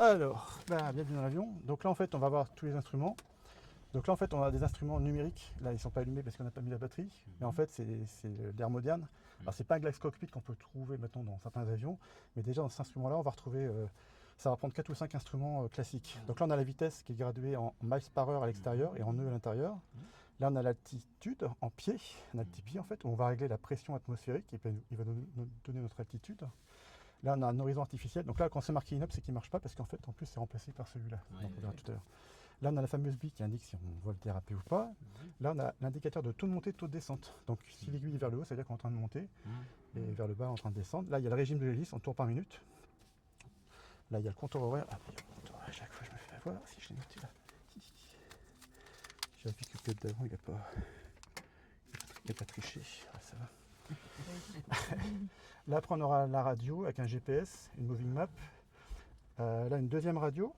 Alors, bienvenue dans l'avion. Donc là, en fait, on va voir tous les instruments. Donc là, en fait, on a des instruments numériques. Là, ils ne sont pas allumés parce qu'on n'a pas mis la batterie. Mais en fait, c'est l'air moderne. Alors, c'est pas un Glass Cockpit qu'on peut trouver maintenant dans certains avions. Mais déjà, dans cet instrument-là, on va retrouver... ça va prendre 4 ou 5 instruments classiques. Donc là, on a la vitesse qui est graduée en miles par heure à l'extérieur et en nœuds à l'intérieur. Là, on a l'altitude en pied, un altipied en fait, où on va régler la pression atmosphérique et il va nous donner notre altitude. Là, on a un horizon artificiel. Donc là, quand c'est marqué INOP, c'est qu'il ne marche pas parce qu'en fait, en plus, c'est remplacé par celui-là. Donc, on verra tout à l'heure. Là, on a la fameuse bille qui indique si on voit le dérapé ou pas. Là, on a l'indicateur de taux de montée, taux de descente. Donc, si l'aiguille est vers le haut, ça veut dire qu'on est en train de monter. Et vers le bas, en train de descendre. Là, il y a le régime de l'hélice en tours par minute. Là, il y a le compteur horaire. Ah, il y a le compteur horaire. À chaque fois, je me fais avoir si je l'ai noté là. J'ai vu que le pilote d'avant, il n'a pas triché. Ah, ça va. Là, après, on aura la radio avec un GPS, une moving map. Là, une deuxième radio.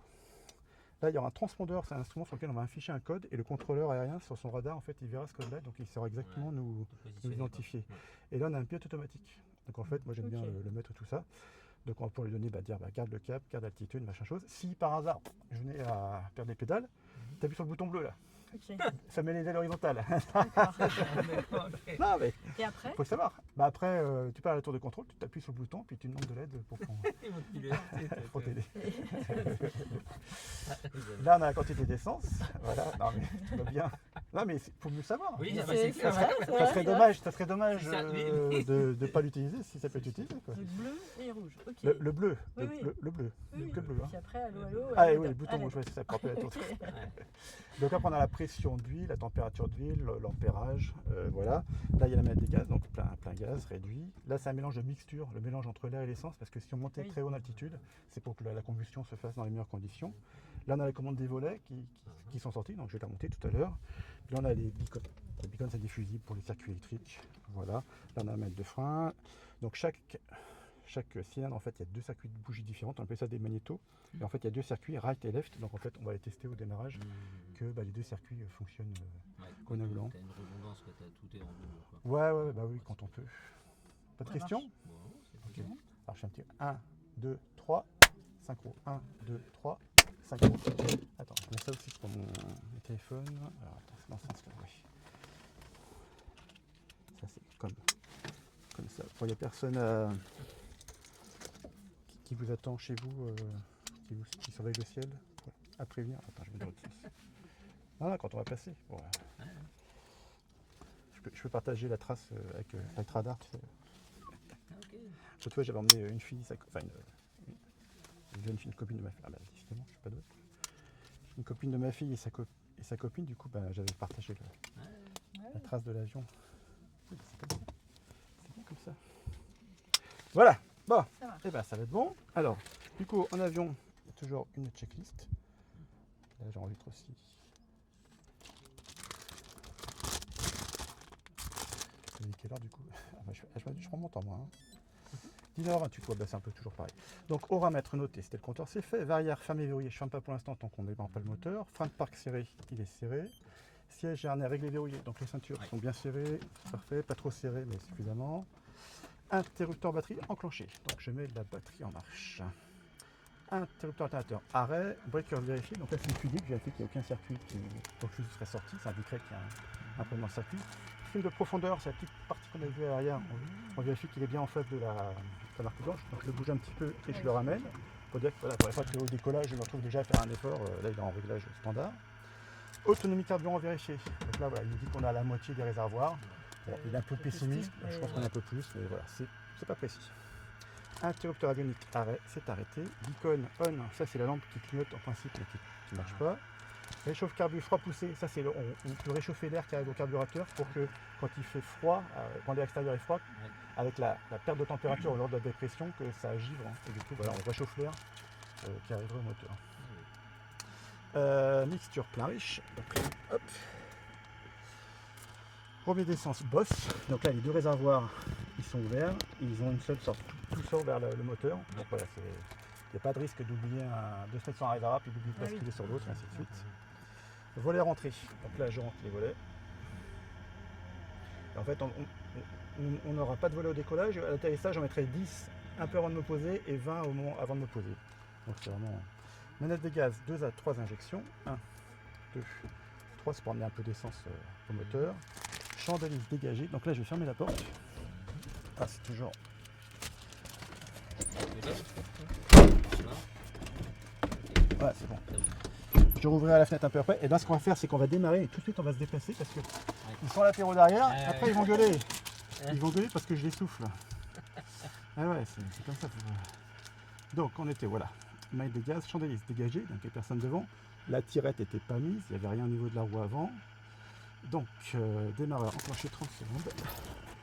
Là, il y aura un transpondeur, c'est un instrument sur lequel on va afficher un code et le contrôleur aérien sur son radar, en fait, il verra ce code-là, donc il saura exactement nous identifier. Et là, on a un pilote automatique. Donc, en fait, moi, j'aime bien le mettre tout ça. Donc, on va pouvoir lui donner, dire, garde le cap, garde l'altitude, machin chose. Si par hasard, je venais à perdre les pédales, tu appuies sur le bouton bleu là. Ça met les ailes horizontales. Non, mais et après faut savoir. Après, tu pars à la tour de contrôle, tu t'appuies sur le bouton, puis tu demandes de l'aide pour t'aider. Là, on a la quantité d'essence. Voilà. Non, mais tout va bien. Non, mais il faut mieux savoir. Oui, ça serait dommage de ne pas l'utiliser si ça peut être utilisé. Quoi. Le bleu et le rouge. Okay. Le bleu. Oui, le bleu. Oui, que le bleu. Puis après, allô. Ah oui, le bouton rouge, c'est ça, pour appeler la tour. Donc après, on a la pression d'huile, la température d'huile, l'ampérage. Voilà. Là, il y a la manette des gaz, donc plein gaz, réduit. Là, c'est un mélange de mixture, le mélange entre l'air et l'essence, parce que si on montait très haut en altitude, c'est pour que la combustion se fasse dans les meilleures conditions. Là, on a les commandes des volets qui sont sorties, donc je vais la monter tout à l'heure. Puis là, on a les beacons. Les beacons, c'est des fusibles pour les circuits électriques. Voilà. Là, on a la manette de frein. Donc chaque cylindre, en fait, il y a 2 circuits de bougies différentes. On appelle ça des magnétos. Et en fait, il y a 2 circuits, right et left. Donc en fait, on va les tester au démarrage que les 2 circuits fonctionnent convenablement. Tu as une redondance, tout est en bleu. Ouais, oui, quand on peut. Pas de questions? Okay. Alors je fais un petit 1, 2, 3, synchro. 1, 2, 3, synchro. Attends, je mets ça aussi sur mon téléphone. Alors attends, c'est dans ce sens-là, oui. Ça c'est comme ça. Pour les personnes qui vous attendent chez vous, qui surveillent le ciel, à prévenir. Attends, je vais dans l'autre sens. Voilà, quand on va passer. Voilà. Je peux partager la trace avec radar, tu sais. L'autre fois, j'avais emmené une fille, une jeune fille, une copine de ma fille. Ah bah, décidément, je suis pas doué. Une copine de ma fille et sa copine, du coup, j'avais partagé la trace de l'avion. C'est bien comme ça. Voilà. Bon, et ça va être bon. Alors, du coup, en avion, il y a toujours une checklist. Là, j'enregistre aussi. C'est quelle heure du coup? Je remonte en moi. 10h28, c'est un peu toujours pareil. Donc, auramètre noté, c'était le compteur, c'est fait. Verrière fermé, verrouillé, je ne ferme pas pour l'instant tant qu'on ne démarre pas le moteur. Frein de parc serré, il est serré. Siège et harnais réglé, verrouillé, donc les ceintures sont bien serrées, parfait, pas trop serrées, mais suffisamment. Interrupteur batterie enclenché, donc je mets la batterie en marche. Interrupteur alternateur, arrêt, breaker vérifié, donc là c'est une fusible, je vérifie qu'il n'y a aucun circuit dont le fusible serait sorti, ça indiquerait qu'il y a un problème dans le circuit. Film de profondeur, c'est la petite partie qu'on a vue à l'arrière, on vérifie qu'il est bien en face de la marque blanche, donc je le bouge un petit peu et je le ramène, pour dire que voilà, pour la fois qu'au décollage je me retrouve déjà à faire un effort, là il est en réglage standard. Autonomie carburant vérifiée, donc là voilà, il nous dit qu'on a la moitié des réservoirs, bon, il est un peu pessimiste, je pense qu'on a un peu plus, mais voilà, c'est pas précis. Interrupteur avionique, arrêt, c'est arrêté. Beacon on, ça c'est la lampe qui clignote en principe mais qui ne marche pas. Réchauffe carbu froid poussé, ça c'est on peut réchauffer l'air qui arrive au carburateur pour que quand il fait froid, quand l'air extérieur est froid, avec la perte de température lors de la dépression, que ça givre. Et du coup voilà, on réchauffe l'air qui arriverait au moteur. Mixture plein riche, donc là, hop. Premier d'essence Boss, donc là les 2 réservoirs ils sont ouverts, ils ont une seule sorte, tout sort vers le moteur, donc voilà, il n'y a pas de risque d'oublier de se mettre sur un réservoir puis d'oublier de basculer sur l'autre, et ainsi de suite. Volet rentré, donc là je rentre les volets. Et en fait on n'aura pas de volet au décollage, à l'atterrissage j'en mettrai 10 un peu avant de me poser et 20 au moment avant de me poser. Donc c'est vraiment Manette des gaz, 2 à 3 injections. 1, 2, 3, c'est pour amener un peu d'essence au moteur. Champ d'hélice dégagé. Donc là, je vais fermer la porte. Ah, c'est toujours... Voilà, c'est bon. Je rouvrirai la fenêtre un peu après. Et là, ce qu'on va faire, c'est qu'on va démarrer et tout de suite, on va se déplacer parce qu'ils sont latéraux derrière. Après, ils vont gueuler. Ils vont gueuler parce que je les souffle. Ah ouais, c'est comme ça. Donc, on était, voilà. Maille des gaz, champ d'hélice dégagé, donc il n'y a personne devant. La tirette n'était pas mise, il n'y avait rien au niveau de la roue avant. Donc, démarreur enclenché 30 secondes.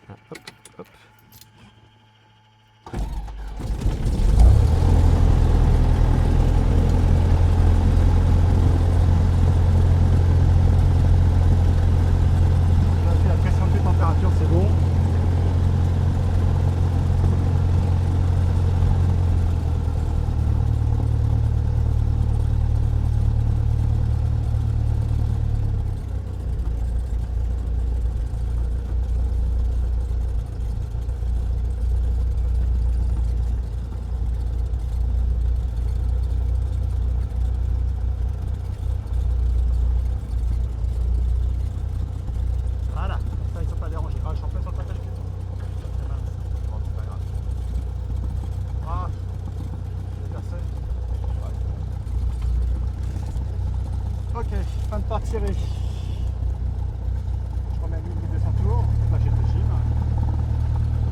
Là, hop, hop. On a fait la pression de température, c'est bon. Voilà, ça ils sont pas dérangés. Ah, je suis en plein sur le pâte à l'écran. Bon, c'est pas grave. Ah, il y a personne. Ouais. Ok, fin de part tirée. Je remets 1200 tours. Là j'ai le régime.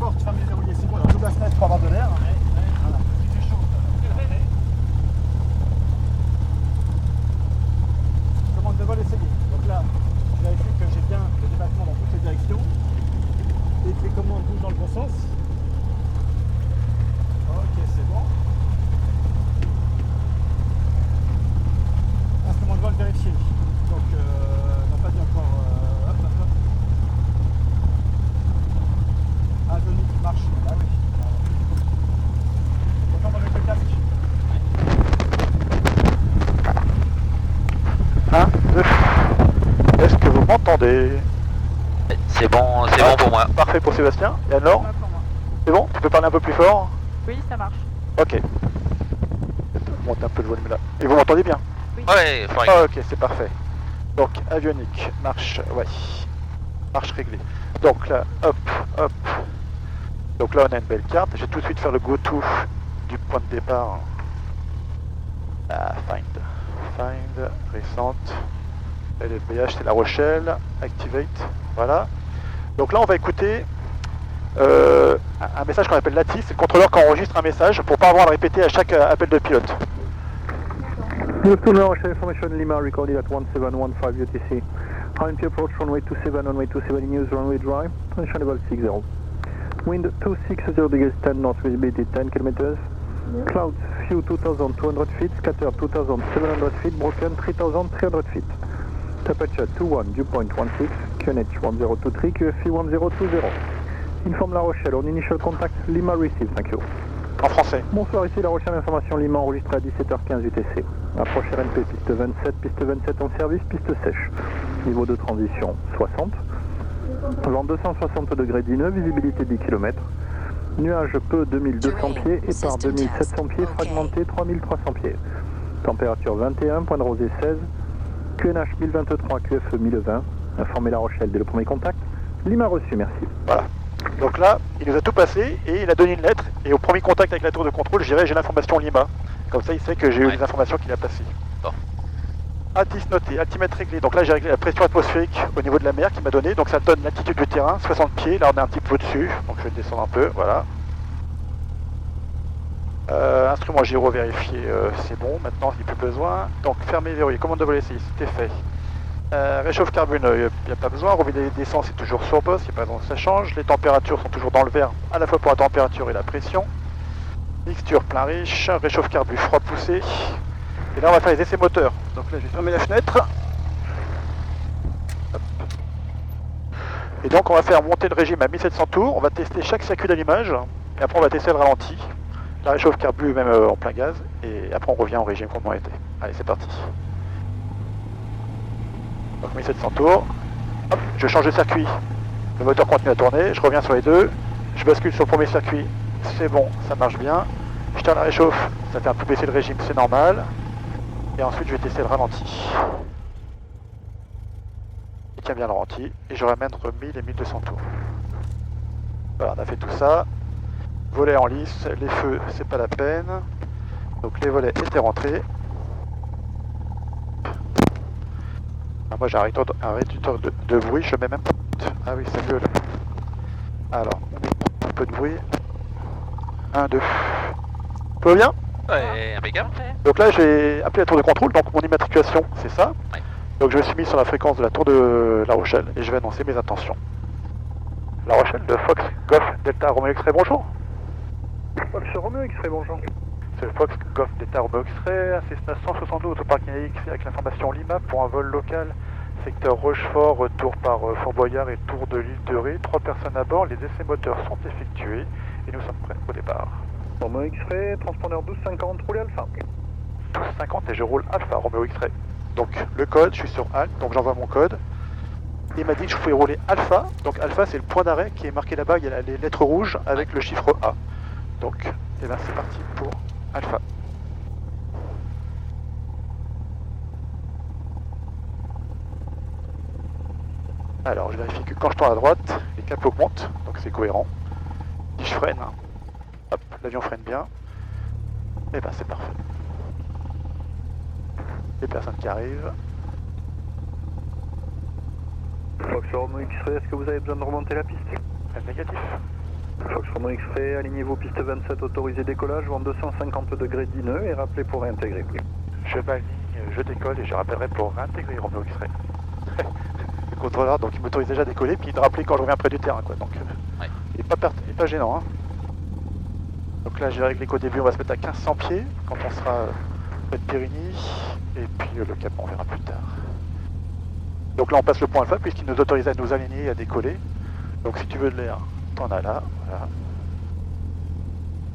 Porte fermée verrouillée, c'est bon. Alors j'ouvre la fenêtre pour avoir de l'air. Voilà, il fait chaud. Commande de vol essayée. Donc là, je vérifie que j'ai bien le débattement dans toutes les directions et que les commandes bougent dans le bon sens. Ok, c'est bon. Instrument de vol vérifié. Donc, on n'a pas dit encore. Hop, hop, hop. Avionique qui marche. Ah oui. Autant avec le casque. 1, 2. Est-ce que vous m'entendez? C'est bon pour moi. Parfait pour Sébastien. Et alors? C'est bon? Tu peux parler un peu plus fort? Oui, ça marche. Ok. Je monte un peu le volume là. Et vous m'entendez bien? Ouais, fine. Ah, ok, c'est parfait. Donc, avionique, marche, ouais. Marche réglée. Donc là, hop, hop. Donc là, on a une belle carte. Je vais tout de suite faire le go-to du point de départ. Ah, find, récente. LFBH, c'est La Rochelle. Activate, voilà. Donc là, on va écouter un message qu'on appelle LATI. C'est le contrôleur qui enregistre un message pour ne pas avoir à le répéter à chaque appel de pilote. Houston, La Rochelle Information Lima recorded at 1715 UTC. INP approach runway 27 in use runway drive, position level 60. Wind 260 degrees 10 knots, visibility 10 kilometers. Clouds few 2200 feet, scatter 2700 feet, broken 3300 feet. Temperature 21, dew point 16, QNH 1023, QFE 1020. Informe La Rochelle, on initial contact, Lima receive, thank you. En français. Bonsoir, ici La Rochelle Information Lima enregistré à 17h15 UTC. Approche RNP, piste 27 en service, piste sèche. Niveau de transition 60. Vent 260 degrés d'ineux, visibilité 10 km. Nuage peu 2200 pieds et par 2700 pieds, fragmenté 3300 pieds. Température 21, point de rosée 16. QNH 1023, QFE 1020. Informez La Rochelle dès le premier contact. Lima reçu, merci. Voilà. Donc là, il nous a tout passé et il a donné une lettre. Et au premier contact avec la tour de contrôle, je dirais j'ai l'information Lima. Comme ça, il sait que j'ai eu les informations qu'il a passées. Bon. Altis noté, altimètre réglé. Donc là, j'ai réglé la pression atmosphérique au niveau de la mer qui m'a donné. Donc ça donne l'altitude du terrain, 60 pieds. Là, on est un petit peu au-dessus. Donc je vais descendre un peu, voilà. Instrument gyro vérifié, c'est bon. Maintenant, il n'y a plus besoin. Donc fermé, verrouillé. Commande de vol essayé, c'était fait. Réchauffe carbone, il n'y a pas besoin. Robinet d'essence est toujours sur boss, il n'y a pas besoin que ça change. Les températures sont toujours dans le vert, à la fois pour la température et la pression. Mixture plein riche, réchauffe carbu froid poussé. Et là on va faire les essais moteurs. Donc là je vais fermer la fenêtre. Hop. Et donc on va faire monter le régime à 1700 tours. On va tester chaque circuit d'allumage. Et après on va tester le ralenti. La réchauffe carbu même en plein gaz. Et après on revient au régime comme on était. Allez c'est parti. Donc 1700 tours, hop, je change de circuit, le moteur continue à tourner, je reviens sur les deux, je bascule sur le premier circuit, c'est bon, ça marche bien, je tire la réchauffe, ça fait un peu baisser le régime, c'est normal, Et ensuite je vais tester le ralenti. Il tient bien le ralenti. Et je ramène entre 1000 et 1200 tours. Voilà, on a fait tout ça. Volet en lice, les feux, c'est pas la peine. Donc les volets étaient rentrés. Ah, moi j'ai un réducteur de bruit, je mets même pas. Ah oui, c'est mieux là. Alors, on met un peu de bruit. 1, 2. Tout va bien? Ouais, impeccable. Donc là j'ai appelé la tour de contrôle, donc mon immatriculation c'est ça. Ouais. Donc je me suis mis sur la fréquence de la tour de La Rochelle et je vais annoncer mes intentions. La Rochelle de Fox Golf Delta Romeo X-Ray, bonjour. Fox Romeo X-Ray, bonjour. C'est le Fox Golf Delta Romeo X-Ray, assistant 172 autoparking AX avec l'information Lima pour un vol local, secteur Rochefort, retour par Fort Boyard et tour de l'île de Ré. 3 personnes à bord, les essais moteurs sont effectués et nous sommes prêts au départ. Romeo X-Ray, transpondeur 1250, roulez alpha. 1250 et je roule Alpha Romeo X-Ray. Donc le code, je suis sur Alt, donc j'envoie mon code. Il m'a dit que je pouvais rouler Alpha, donc Alpha c'est le point d'arrêt qui est marqué là-bas, il y a les lettres rouges avec le chiffre A. Donc, et ben c'est parti pour Alpha. Alors je vérifie que quand je tourne à droite, les caps augmentent, donc c'est cohérent. Si je freine, hop, l'avion freine bien. Et ben c'est parfait. Les personnes qui arrivent. Fox Romeo X-Ray, est-ce que vous avez besoin de remonter la piste? Négatif. Fox Romeo X-Ray, alignez-vous piste 27, autorisé décollage, vent 250 degrés 10 nœuds et rappelez pour réintégrer. Je m'aligne, je décolle et je rappellerai pour réintégrer Romeo X-Ray. Le contrôleur, donc il m'autorise déjà à décoller, puis il me rappelle quand je reviens près du terrain, quoi. Donc Ouais. il est pas gênant. Hein. Donc là, j'ai réglé qu'au début, on va se mettre à 1500 pieds, quand on sera près de Périgny, et puis le cap, on verra plus tard. Donc là, on passe le point alpha, puisqu'il nous autorise à nous aligner et à décoller. Donc si tu veux de l'air, t'en as là, voilà.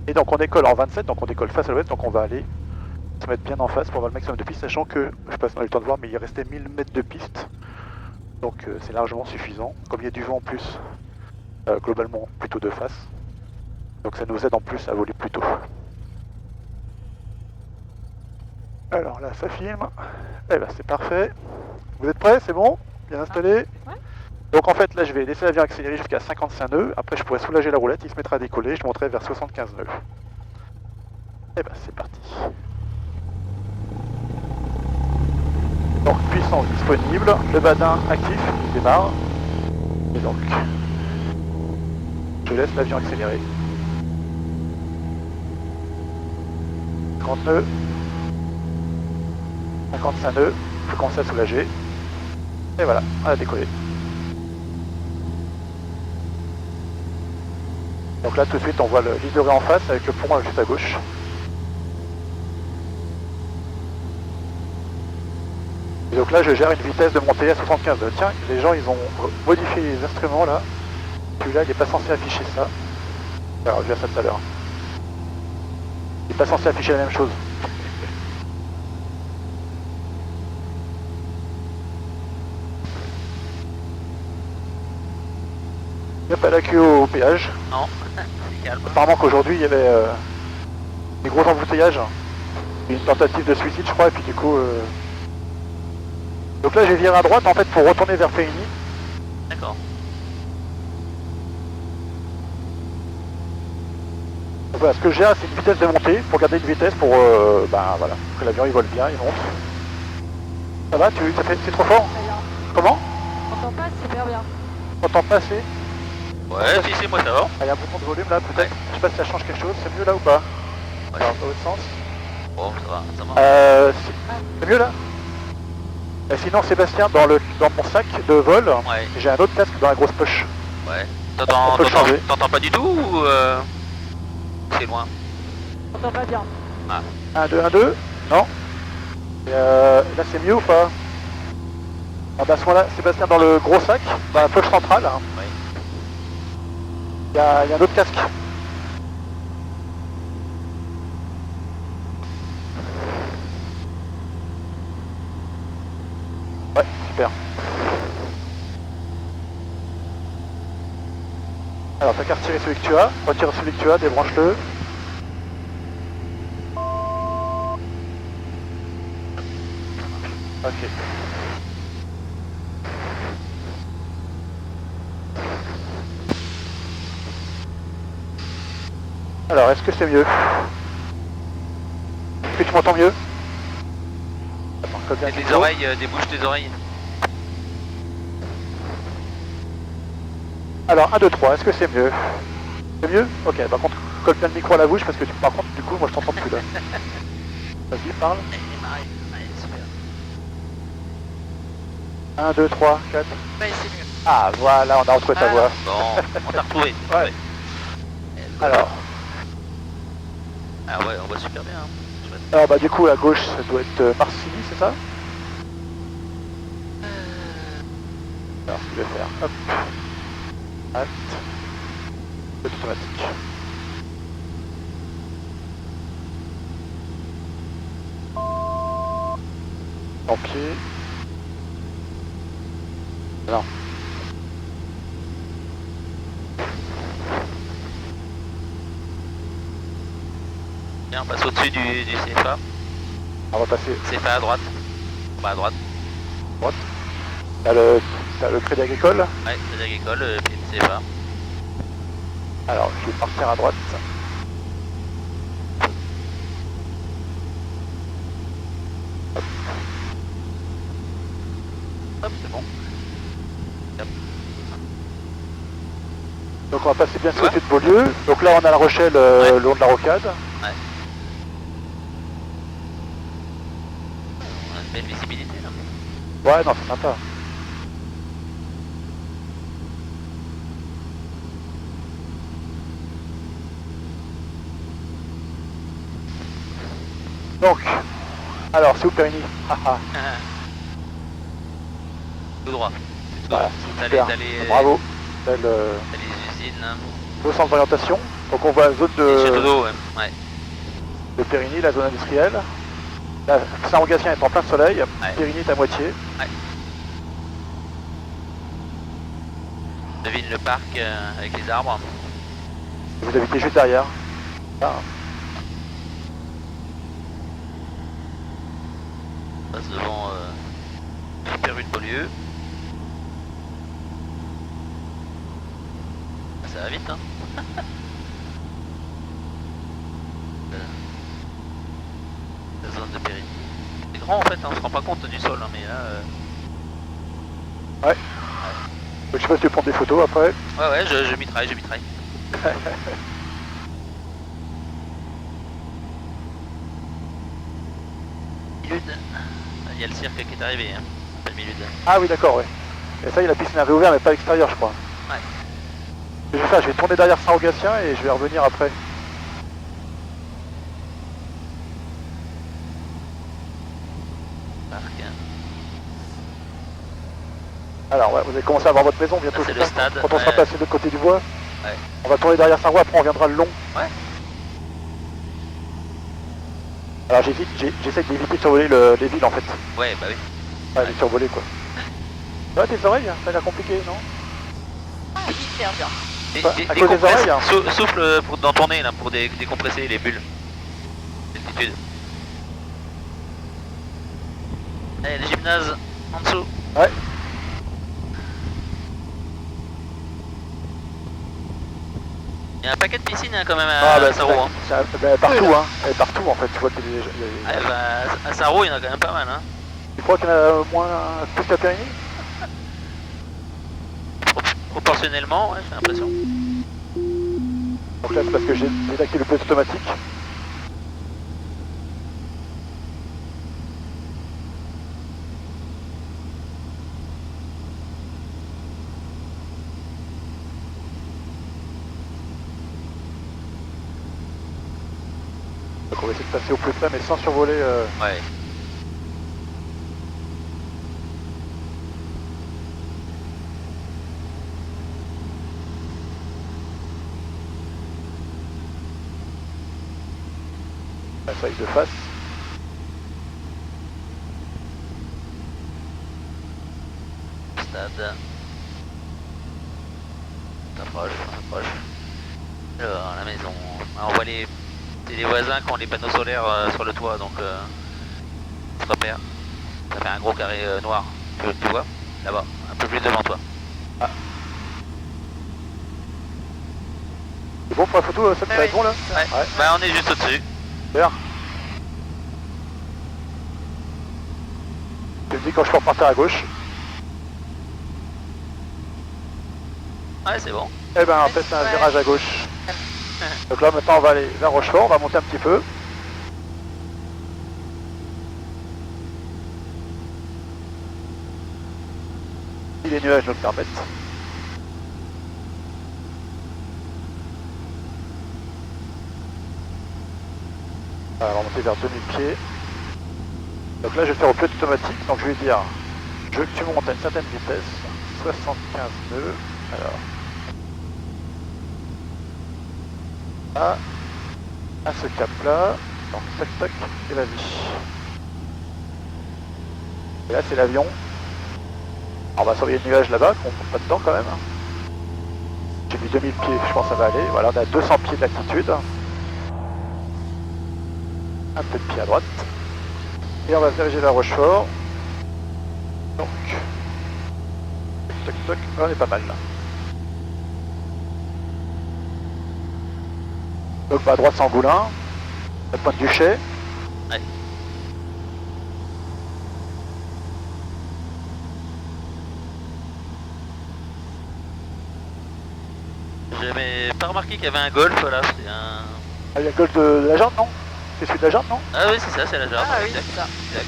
Et donc on décolle en 27, donc on décolle face à l'ouest, donc on va aller se mettre bien en face pour avoir le maximum de piste, sachant que, je sais pas si on a eu le temps de voir, mais il restait 1000 mètres de piste. Donc c'est largement suffisant. Comme il y a du vent en plus, globalement plutôt de face. Donc ça nous aide en plus à voler plus tôt. Alors là ça filme. Eh ben c'est parfait. Vous êtes prêts? C'est bon? Bien installé? Ouais. Donc en fait là je vais laisser l'avion accélérer jusqu'à 55 nœuds. Après je pourrais soulager la roulette, il se mettra à décoller, je monterai vers 75 nœuds. Eh ben c'est parti. Donc puissance disponible, le badin actif, il démarre. Et donc, je laisse l'avion accélérer. 50 nœuds, 55 nœuds, je commence à soulager. Et voilà, on a décollé. Donc là tout de suite on voit l'île de Ré en face avec le pont juste à gauche. Et donc là je gère une vitesse de montée à 75. Tiens, les gens ils ont modifié les instruments là. Celui-là il n'est pas censé afficher ça. Alors je vais faire ça tout à l'heure. Il n'est pas censé afficher la même chose. Il n'y a pas la queue au péage. Non, c'est calme. Apparemment qu'aujourd'hui il y avait des gros embouteillages. Une tentative de suicide je crois et puis du coup... Donc là j'ai viré à droite en fait pour retourner vers Périgny. D'accord. Donc voilà, ce que j'ai c'est une vitesse de montée pour garder une vitesse pour voilà, que l'avion il vole bien, il monte. Ça va, c'est trop fort? Très bien. Comment? On t'entend pas super bien. On t'entend pas assez? Ouais, si, moi ça va. Ah, il y a un bouton de volume là peut-être? Je sais pas si ça change quelque chose, c'est mieux là ou pas? Ouais. Alors, dans l'autre sens. Bon, ça va. C'est mieux là? Et sinon Sébastien, dans mon sac de vol, Ouais. j'ai un autre casque dans la grosse poche. Ouais. On peut le changer. T'entends pas du tout ou c'est loin? On t'entend pas bien. 1, 2, 1, 2, non? Et là c'est mieux ou pas? Ah bah à ce moment-là, Sébastien dans le gros sac, dans la poche centrale, hein, Ouais. il y a un autre casque. Ouais, super. Alors t'as qu'à retirer celui que tu as, retire celui que tu as, débranche-le. Ok. Alors, est-ce que c'est mieux? Est-ce que tu m'entends mieux? Attends, ça vient Et du les micro. oreilles, débouche tes oreilles. Alors, 1, 2, 3, est-ce que c'est mieux? C'est mieux? Ok, par contre, colle bien le micro à la bouche parce que par contre, du coup, moi je t'entends plus là. Vas-y, parle. 1, 2, 3, 4. Ouais, c'est mieux. Ah, voilà, on a retrouvé ta voix. Bon, on t'a retrouvé. Ouais. Alors, Ah ouais, on voit super bien. Hein. Chouette. alors, bah du coup, à gauche, ça doit être Marcilly, c'est ça? Alors, ce que je vais faire, hop, halte, pilote automatique. En pied. Non. Bien, on passe au-dessus du CFA. On va passer CFA à droite. Bah à droite. droite. T'as le Crédit Agricole. Ouais, c'est agricole, puis le CFA. Alors, je vais partir à droite. Hop, c'est bon. Donc on va passer bien sûr Ouais. au-dessus de Beaulieu. Donc là on a La Rochelle Ouais. le long de la rocade. On a une belle visibilité là. Ouais, non, c'est sympa. Donc, alors c'est où Périgny? Haha, Tout droit. Tout voilà, droit. c'est T'as super. les Bravo. Belle t'as les usines, hein. beau centre d'orientation. Donc on voit la zone Les châteaux de d'eau, ouais. Ouais. Périgny, la zone industrielle. Là, Saint-Rogatien est en plein soleil. Périgny est à moitié. Devine le parc avec les arbres. Vous habitez juste derrière. Là. On passe devant super rue de Beaulieu. Ça va vite, hein. La zone de Périgny. C'est grand en fait, hein, on se rend pas compte du sol, hein, mais là... Je sais pas si tu veux prendre des photos après. Ouais, je mitraille, je mitraille. Milude. Il y a le cirque qui est arrivé, hein. On appelle Milude. Ah oui, d'accord, ouais. Et ça y est, la piscine est réouverte mais pas à l'extérieur, je crois. Ouais. Je vais faire, je vais tourner derrière Saint-Rogatien et je vais revenir après. Parc. Alors, ouais, vous allez commencer à voir votre maison bientôt. Ça, c'est c'est le ça stade, Quand on sera ouais. passé de l'autre côté du bois, Ouais. on va tourner derrière Saint-Roy, après on reviendra le long. Ouais. Alors j'essaie d'éviter de survoler les villes en fait. Ouais, bah oui. Ouais, les survoler quoi. Ça va tes oreilles? Ça a l'air compliqué, non? Hyper bien. À cause des oreilles, hein. Souffle dans ton nez là, pour décompresser les bulles. D'altitude. Allez, le gymnase en dessous. Ouais. Il y a un paquet de piscines hein, quand même Ah, à bah, Saint-Roch. Hein. partout, hein. Et partout en fait, tu vois qu'il y a Ouais, bah, à Saint-Roch, il y en a quand même pas mal. Hein. Tu crois qu'il y en a moins plus qu'à Périgny? Proportionnellement, ouais, j'ai l'impression. Donc là c'est parce que j'ai désactivé le pilote automatique. Donc on va essayer de passer au plus près mais sans survoler. Ouais. Ça y est de face. Stade. On approche. Alors, la maison. Alors, on voit c'est les voisins qui ont les panneaux solaires sur le toit, donc on se repère. Ça fait un gros carré noir. Tu vois? Là-bas, un peu plus devant toi. C'est bon pour la photo, ça va être bon là? Ouais. Bah on est juste au-dessus. Super. Tu me dis quand je peux repartir à gauche. Ouais, c'est bon. Eh ben en fait c'est un virage à gauche. Donc là maintenant on va aller vers Rochefort, on va monter un petit peu. Si les nuages nous le permettent. Alors, on va monter vers 2000 pieds. Donc là je vais le faire au pilote automatique, donc je vais dire je veux que tu montes à une certaine vitesse, 75 nœuds. Alors là, à ce cap là, donc tac tac, et vas-y. Et là c'est l'avion. On va surveiller le nuage là-bas, qu'on ne monte pas dedans quand même. J'ai mis 2000 pieds, je pense que ça va aller. Voilà, on est à 200 pieds d'altitude. Un peu de pied à droite. Et on va se diriger vers Rochefort. Donc, toc toc, on est pas mal là. Donc à droite c'est Angoulin, la pointe du Chet. Ouais. J'avais pas remarqué qu'il y avait un golf là, c'est un... Ah, il y a le golfe de la Jante, non? C'est celui de la Jante, non? Ah oui, c'est ça, c'est la jarre. Ah oui, exact, c'est ça. exact.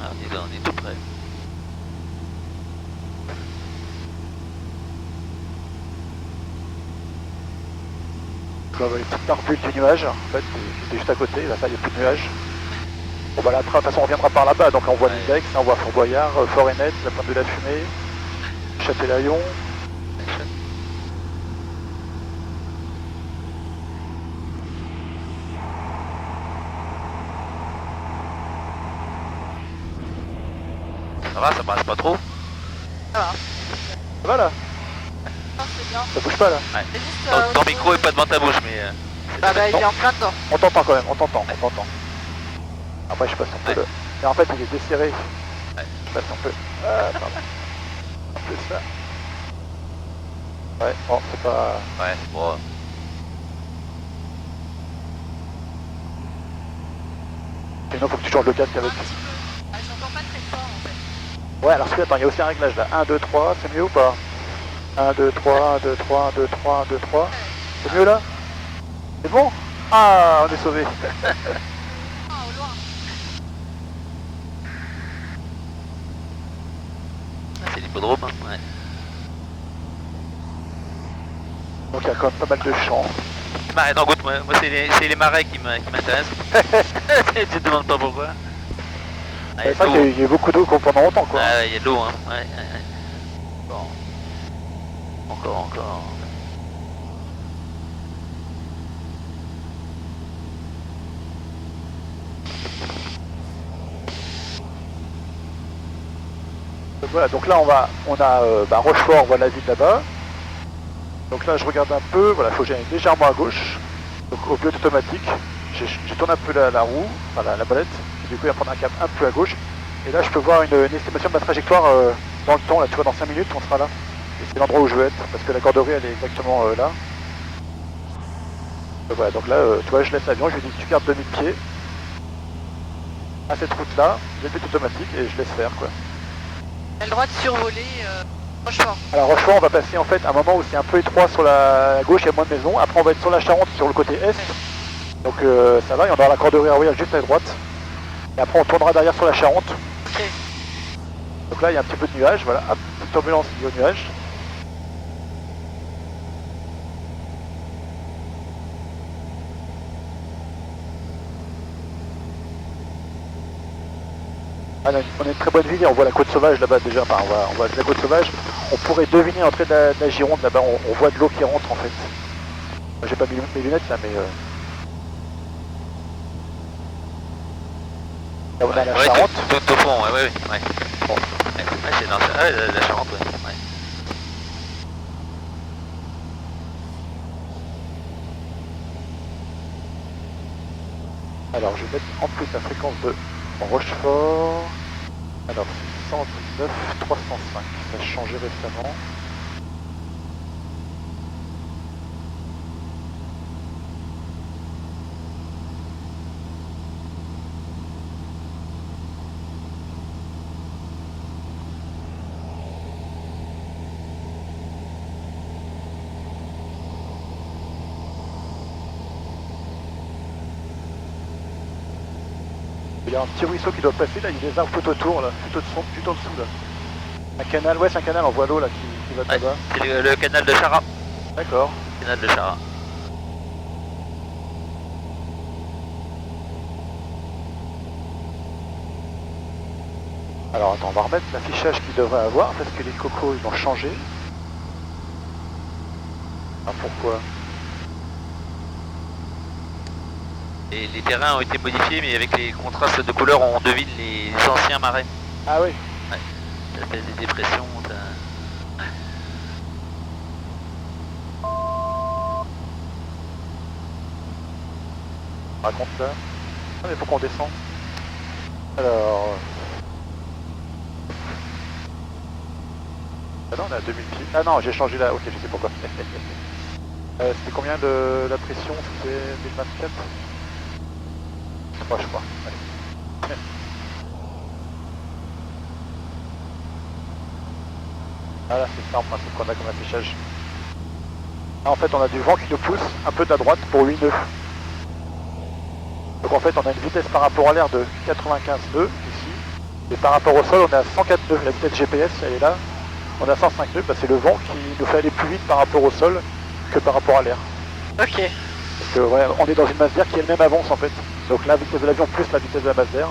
Ah, on est tout près. Donc là, on va les petites parbules du nuage, en fait, c'était juste à côté, là ça il n'y a plus de nuages. Bon bah là, de toute façon on reviendra par là-bas, donc là, on voit Ouais. l'Index, on voit Fort Boyard, Fort-Ennet, la pointe de la Fumée, Châtelaillon. Ça va, ça brasse pas trop? Ça va. Ça va là? Non, c'est bien. Ça bouge pas là? C'est juste, Ton micro est pas devant ta bouche, mais... bah, il est en plein dedans. On t'entend quand même, on t'entend. Après je sais pas si on peut le... Mais en fait il est desserré. Ouais. Je sais pas si on peut... Ah, pardon. Un peu ça. Ouais, bon c'est pas... Ouais, bon... Sinon faut que tu changes le casque avec... Un petit peu. Ah, j'entends pas très fort en fait. Ouais alors celui-là, attends, il y a aussi un réglage là. 1, 2, 3, c'est mieux ou pas? 1, 2, 3, 1, 2, 3, 1, 2, 3, 1, 2, 3. C'est mieux là? C'est bon? Ah, on est sauvé. Ah, au loin. Ah, c'est l'hippodrome, hein. Ouais. Donc il y a quand même pas mal de champs. Marais, non, goûte, moi c'est les marais qui m'intéressent. Tu te demandes pas pourquoi. Ah, C'est vrai qu'il y a eu beaucoup d'eau pendant longtemps quoi. Ah ouais, il y a de l'eau, hein. Ouais. Bon. Encore. Donc voilà, donc là on a Rochefort, on voit la ville là-bas. Donc là je regarde un peu, voilà, il faut que j'aille légèrement à gauche. Donc au pilote automatique, je tourne un peu la roue, enfin la bolette, et du coup il va prendre un cap un peu à gauche. Et là je peux voir une estimation de ma trajectoire dans le temps, là tu vois dans 5 minutes on sera là. Et c'est l'endroit où je veux être, parce que la corderie elle est exactement là. Donc voilà, donc là tu vois je laisse l'avion, je lui dis tu gardes 2000 pieds. À cette route là, j'ai le pilote automatique et je laisse faire quoi. On a le droit de survoler Rochefort. Alors Rochefort, on va passer en fait à un moment où c'est un peu étroit sur la gauche, il y a moins de maisons. Après on va être sur la Charente, sur le côté est. Donc ça va, il y en aura la corderie royale juste à droite. Et après on tournera derrière sur la Charente. Ok. Donc là il y a un petit peu de nuages, voilà, hop, petite turbulence liée au nuage. Ah, on a une très bonne vue, on voit la côte sauvage là-bas déjà, enfin on voit la côte sauvage. On pourrait deviner l'entrée de la Gironde là-bas, on voit de l'eau qui rentre en fait. Moi, j'ai pas mis mes lunettes là mais... Là on a la Ouais, Charente. tout au fond, ouais. Bon. Ouais, c'est dans la Charente, ouais. Alors je vais mettre en plus la fréquence de Rochefort. Alors 119 305, ça a changé récemment. Il y a un petit ruisseau qui doit passer, là, il y a des arbres tout autour, là, tout en dessous, là. Un canal, ouais, c'est un canal en voie d'eau, là, qui va Ouais, là-bas. c'est le canal de Chara. D'accord. Canal de Chara. Alors, attends, on va remettre l'affichage qu'il devrait avoir, parce que les cocos, ils ont changé. Ah, pourquoi? Et les terrains ont été modifiés, mais avec les contrastes de couleurs, on devine les anciens marais. Ah oui. Ça fait des dépressions. Raconte là. Ah, mais faut qu'on descende. Alors... Ah non, on est à 2000 pieds. Ah non, j'ai changé là. Ok, je sais pourquoi. C'était combien de la pression? C'était 1024 3, je crois. Allez. Ah là, c'est ça en principe qu'on a comme affichage. Ah, en fait, on a du vent qui nous pousse un peu de la droite pour 8 nœuds. Donc en fait, on a une vitesse par rapport à l'air de 95 nœuds ici. Et par rapport au sol, on est à 104 nœuds. La vitesse GPS, elle est là. On a 105 nœuds. Bah, c'est le vent qui nous fait aller plus vite par rapport au sol que par rapport à l'air. Ok. Parce que, ouais, on est dans une masse d'air qui elle-même avance en fait. Donc la vitesse de l'avion plus la vitesse de la masse d'air.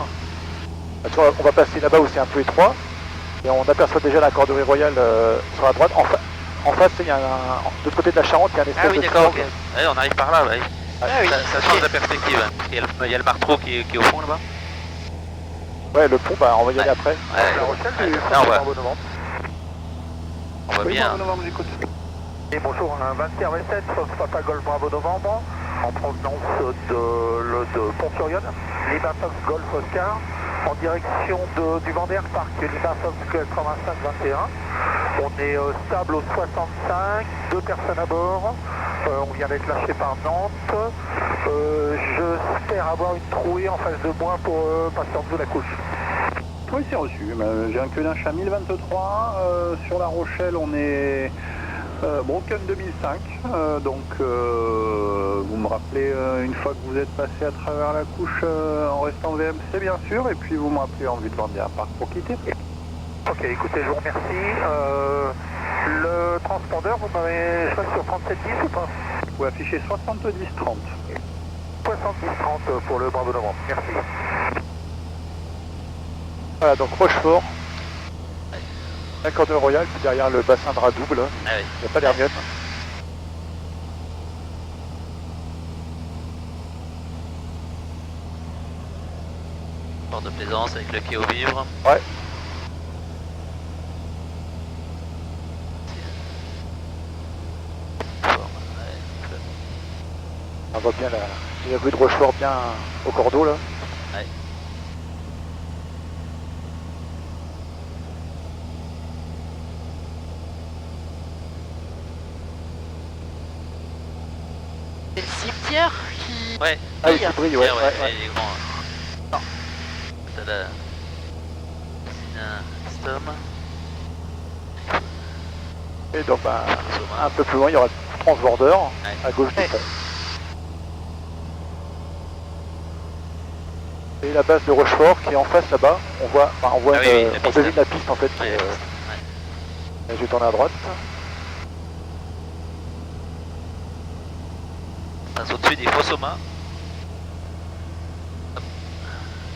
Bah, tu vois, on va passer là-bas où c'est un peu étroit. Et on aperçoit déjà la Corderie Royale sur la droite. En face, il y a de l'autre côté de la Charente, il y a un espèce Ah oui, de d'accord, ok. triangle. Ouais, on arrive par là, ouais. Ah oui. Ça change la perspective. Il y a le Martrot qui est au fond là-bas. Ouais, le pont, bah, on va y aller Ouais. après. Ouais. La Rochelle, Ouais. du Ah, on voit. Bravo Novembre. On voit Oui, bien. Bravo Novembre, j'écoute. Et bonjour, 24 V7, Papa Golf Bravo Novembre, en provenance de Pont-sur-Yonne, Lima Fox Golf Oscar, en direction du Vendée Park, Lima Fox 85-21. On est stable au 65, 2 personnes à bord, on vient d'être lâché par Nantes. J'espère avoir une trouée en face de moi pour passer en dessous de la couche. Oui, c'est reçu. J'ai un queue d'un chat 1023. Sur La Rochelle, on est Broken 2005. Donc, vous me rappelez une fois que vous êtes passé à travers la couche en restant VMC, bien sûr. Et puis, vous me rappelez en vue de Vendée Park pour quitter. Ok, écoutez, je vous remercie. Le transpondeur, vous m'avez choisi sur 3710 ou pas? Vous affichez 70-30. 70-30 pour le Bravo Novembre. Merci. Voilà, donc Rochefort. La Corderie Royale, puis derrière le bassin de Radouble. Ah oui. Il n'y a pas l'Hermione. Port de plaisance avec le quai aux vivres. Ouais. On voit bien la rue de Rochefort bien au cordeau là. Ouais. C'est le cimetière qui... Ouais. Ah oui, qui brille, ouais. Tiens, ouais, ouais. il est grand. Non. T'as la... Stom. Et donc un peu plus loin, il y aura le transborder à gauche du pont. Et la base de Rochefort qui est en face là-bas, on voit, Ah oui, oui, la on piste, devine là. la piste en fait. Ouais, Je vais tourner à droite. On passe au-dessus des Fossoma.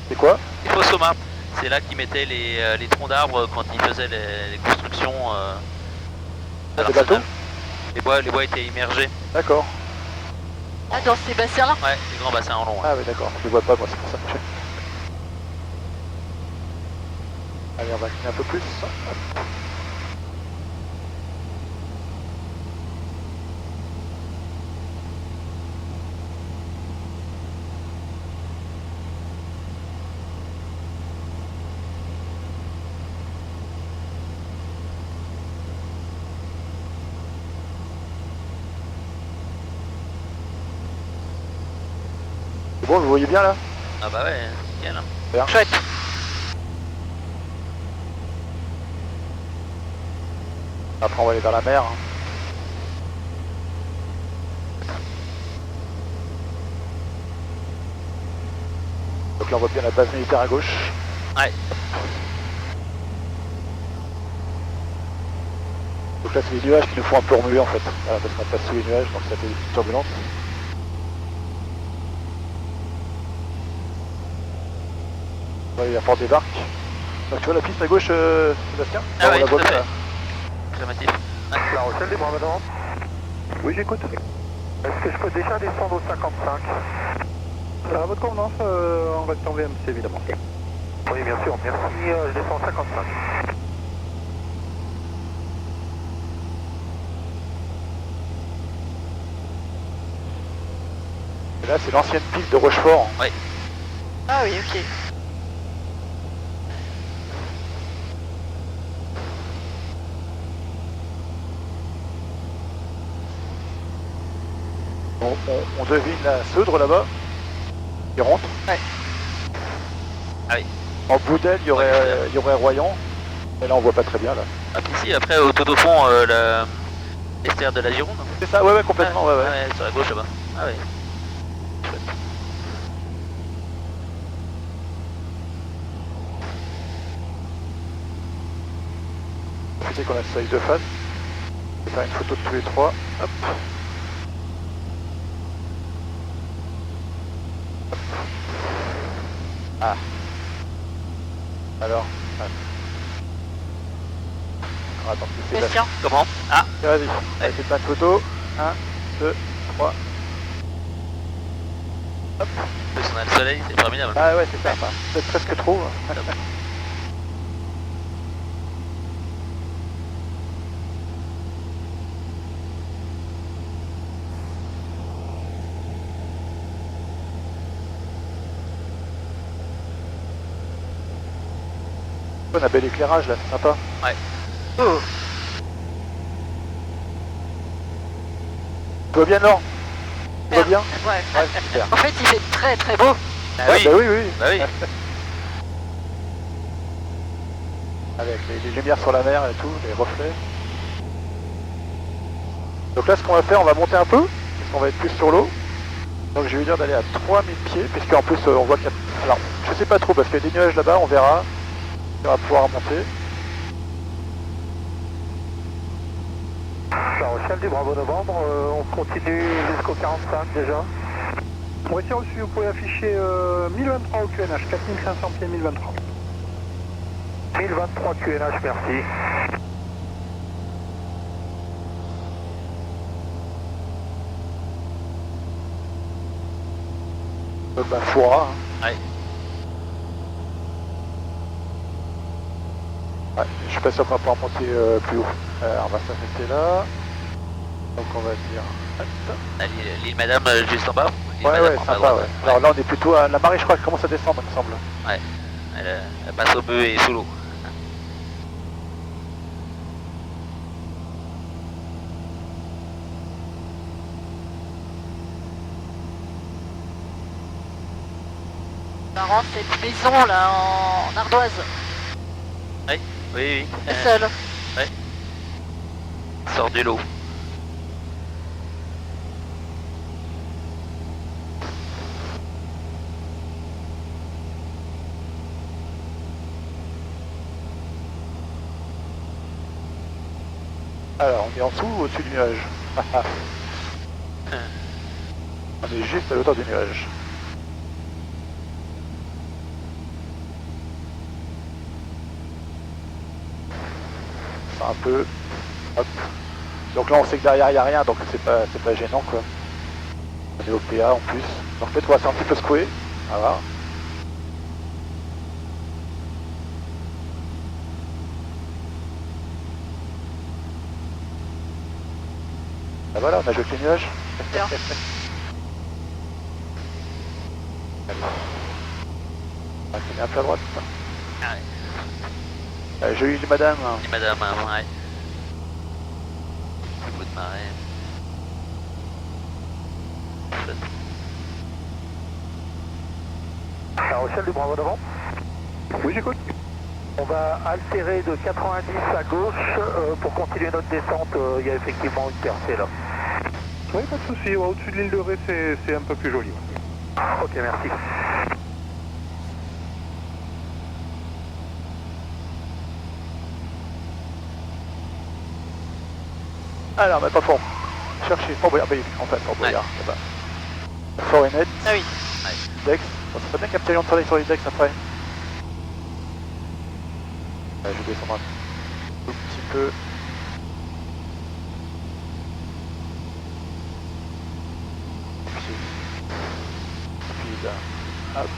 C'est quoi? Les Fossoma, c'est là qu'ils mettaient les troncs d'arbres quand ils faisaient les constructions. Des l'arsenal. bateaux? Les bois étaient immergés. D'accord. Ah, dans ces bassins-là? Ouais, les grands bassins en long. Ah oui d'accord, je ne vois pas moi, c'est pour ça. Allez, on va incliner un peu plus. C'est bon, vous voyez bien là? Ah bah ouais, nickel. Hein. Chouette. Après on va aller vers la mer. Hein. Donc là on voit bien la base militaire à gauche. Ouais. Donc là c'est les nuages qui nous font un peu remuer en fait. Voilà, parce qu'on passe sous les nuages, donc ça fait des petites turbulences. Ouais, il y a Fort des Barques. Donc tu vois la piste à gauche, Sébastien? Ah on oui, la tout voit à pas, fait. là. Affirmatif. La Rochelle, libre maintenant. Oui, j'écoute. Est-ce que je peux déjà descendre au 55? À votre convenance, en restant VMC évidemment. Oui, bien sûr, merci. Je descends au 55. Et là c'est l'ancienne piste de Rochefort. Ah oui, ok. On devine la Seudre là-bas, qui rentre. Ouais. Ah oui. En bout d'elle, il y aurait Royan. Mais là, on voit pas très bien là. Ah puis si, après tout au fond, l'estère de la Gironde. C'est ça, ouais, complètement, ouais. Ouais, sur la gauche là-bas. Ah ouais. Profitez qu'on a le soleil de face. Je vais faire une photo de tous les trois. Hop. Ah. Alors. Attends, c'est Christian. Comment? Ah, Vas-y, allez, c'est plein de photos. 1, 2, 3. Hop. en plus on a le soleil, c'est formidable. Ah ouais, c'est ça. Enfin, peut-être presque trop. On a bel éclairage là, c'est sympa. Oh. Tu vois bien, Laure? Tu vois bien? Ouais. Ouais, super. En fait, il fait très très beau. Ah Ouais, oui, bah oui, oui. bah oui. Avec les lumières sur la mer et tout, les reflets. Donc là, ce qu'on va faire, on va monter un peu, parce qu'on va être plus sur l'eau. Donc je vais lui dire d'aller à 3000 pieds, puisqu'en plus on voit qu'il y a... Alors, je sais pas trop, parce qu'il y a des nuages là-bas, on verra. On va pouvoir monter. La Rochelle du Bravo Novembre, on continue jusqu'au 45 déjà. Voici reçu, vous pouvez afficher 1023 au QNH, 4500 pieds 1023. 1023 QNH, merci. Bah, Foura. Hein. Ouais. Ouais, je suis pas sûr qu'on va pouvoir monter plus haut. On va s'arrêter là. Donc on va dire... Hop. Ah, l'île Madame juste en bas. L'île Ouais, Madame ouais, en bas à sympa, droite, ouais. Alors là, on est plutôt à... La marée, je crois, elle commence à descendre, il me semble. Ouais. Elle passe au bœuf et sous l'eau. Marrant, cette maison là en ardoise. Oui, oui. La seule. Sort du lot. Alors, on est en dessous ou au-dessus du nuage? On est juste à l'auteur du nuage. Un peu. Hop. Donc là on sait que derrière il n'y a rien, donc c'est pas gênant quoi. On est au PA en plus. Donc peut-être on va faire un petit peu secouer. Voilà. Ah voilà, on a joué avec les nuages. Bien. Ah, c'est un peu à droite. Ah ouais. J'ai eu une madame. Et Madame, ouais. Un coup de marée. Chouette. Rochelle du Bravo devant. Oui, j'écoute. On va altérer de 90 à gauche pour continuer notre descente. Il y a effectivement une percée là. Oui, pas de souci. Au-dessus de l'île de Ré, c'est un peu plus joli. Ok, merci. Alors, mais pas fort. Cherchez. Fort Boyard, en fait, Fort Boyard. Ouais. Là-bas. Fort et net. Ah oui. Dex. Ça serait bien qu'il y ait un petit rayon de soleil sur les Dex après. Je vais descendre un tout petit peu. Puis là, hop.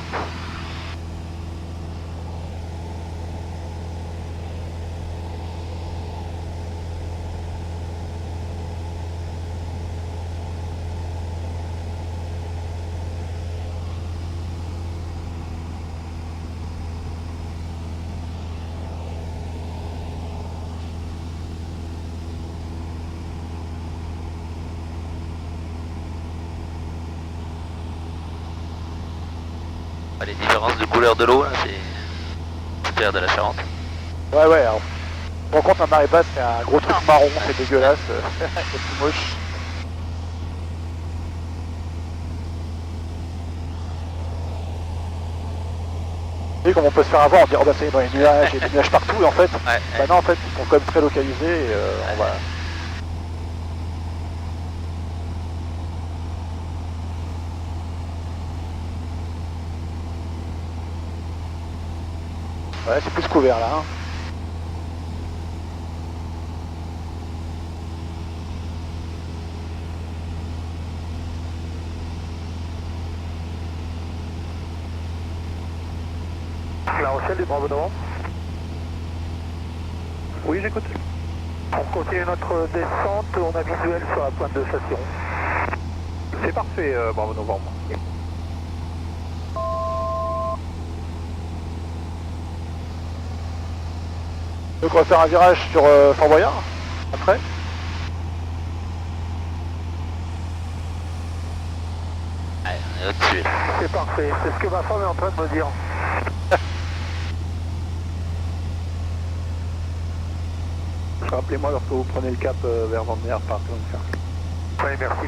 Les différences de couleur de l'eau, là, c'est clair de la Charente. Ouais, ouais. Alors, on rend compte, la marée basse, c'est un gros truc marron, c'est dégueulasse. C'est tout moche. Et comme on peut se faire avoir, on dit oh bah c'est dans les nuages, il y a des nuages partout, et en fait, bah non, en fait, ils sont quand même très localisés, et on va... Ouais, c'est plus couvert là. Hein. La Rochelle du Bravo devant. Oui, j'écoute. On continue notre descente, on a visuel sur la pointe de station. C'est parfait, Bravo Novembre. Donc on va faire un virage sur Fort Boyard, après. Ouais, on est au-dessus. C'est parfait, c'est ce que ma femme est en train de me dire. Rappelez-moi lorsque vous prenez le cap vers Vandenberg par Clonfer. Oui, merci.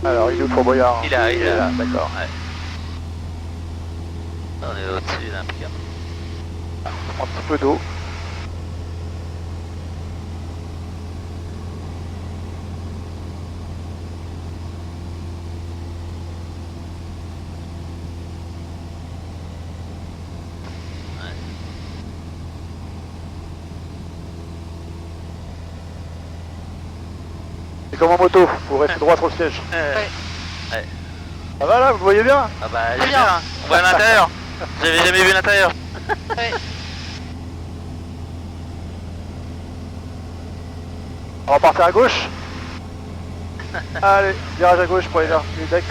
Alors, il est où Fort Boyard? Il est là, d'accord. Ouais. On est au-dessus d'un piquant. Un petit peu d'eau. C'est comme en moto, vous restez droit sur le siège. Ouais. Ça va là, vous voyez bien? Ah bah, Très j'ai bien. bien. On voit l'intérieur. J'avais jamais vu l'intérieur. Ouais. On va partir à gauche. Allez, virage à gauche pour aller vers les decks.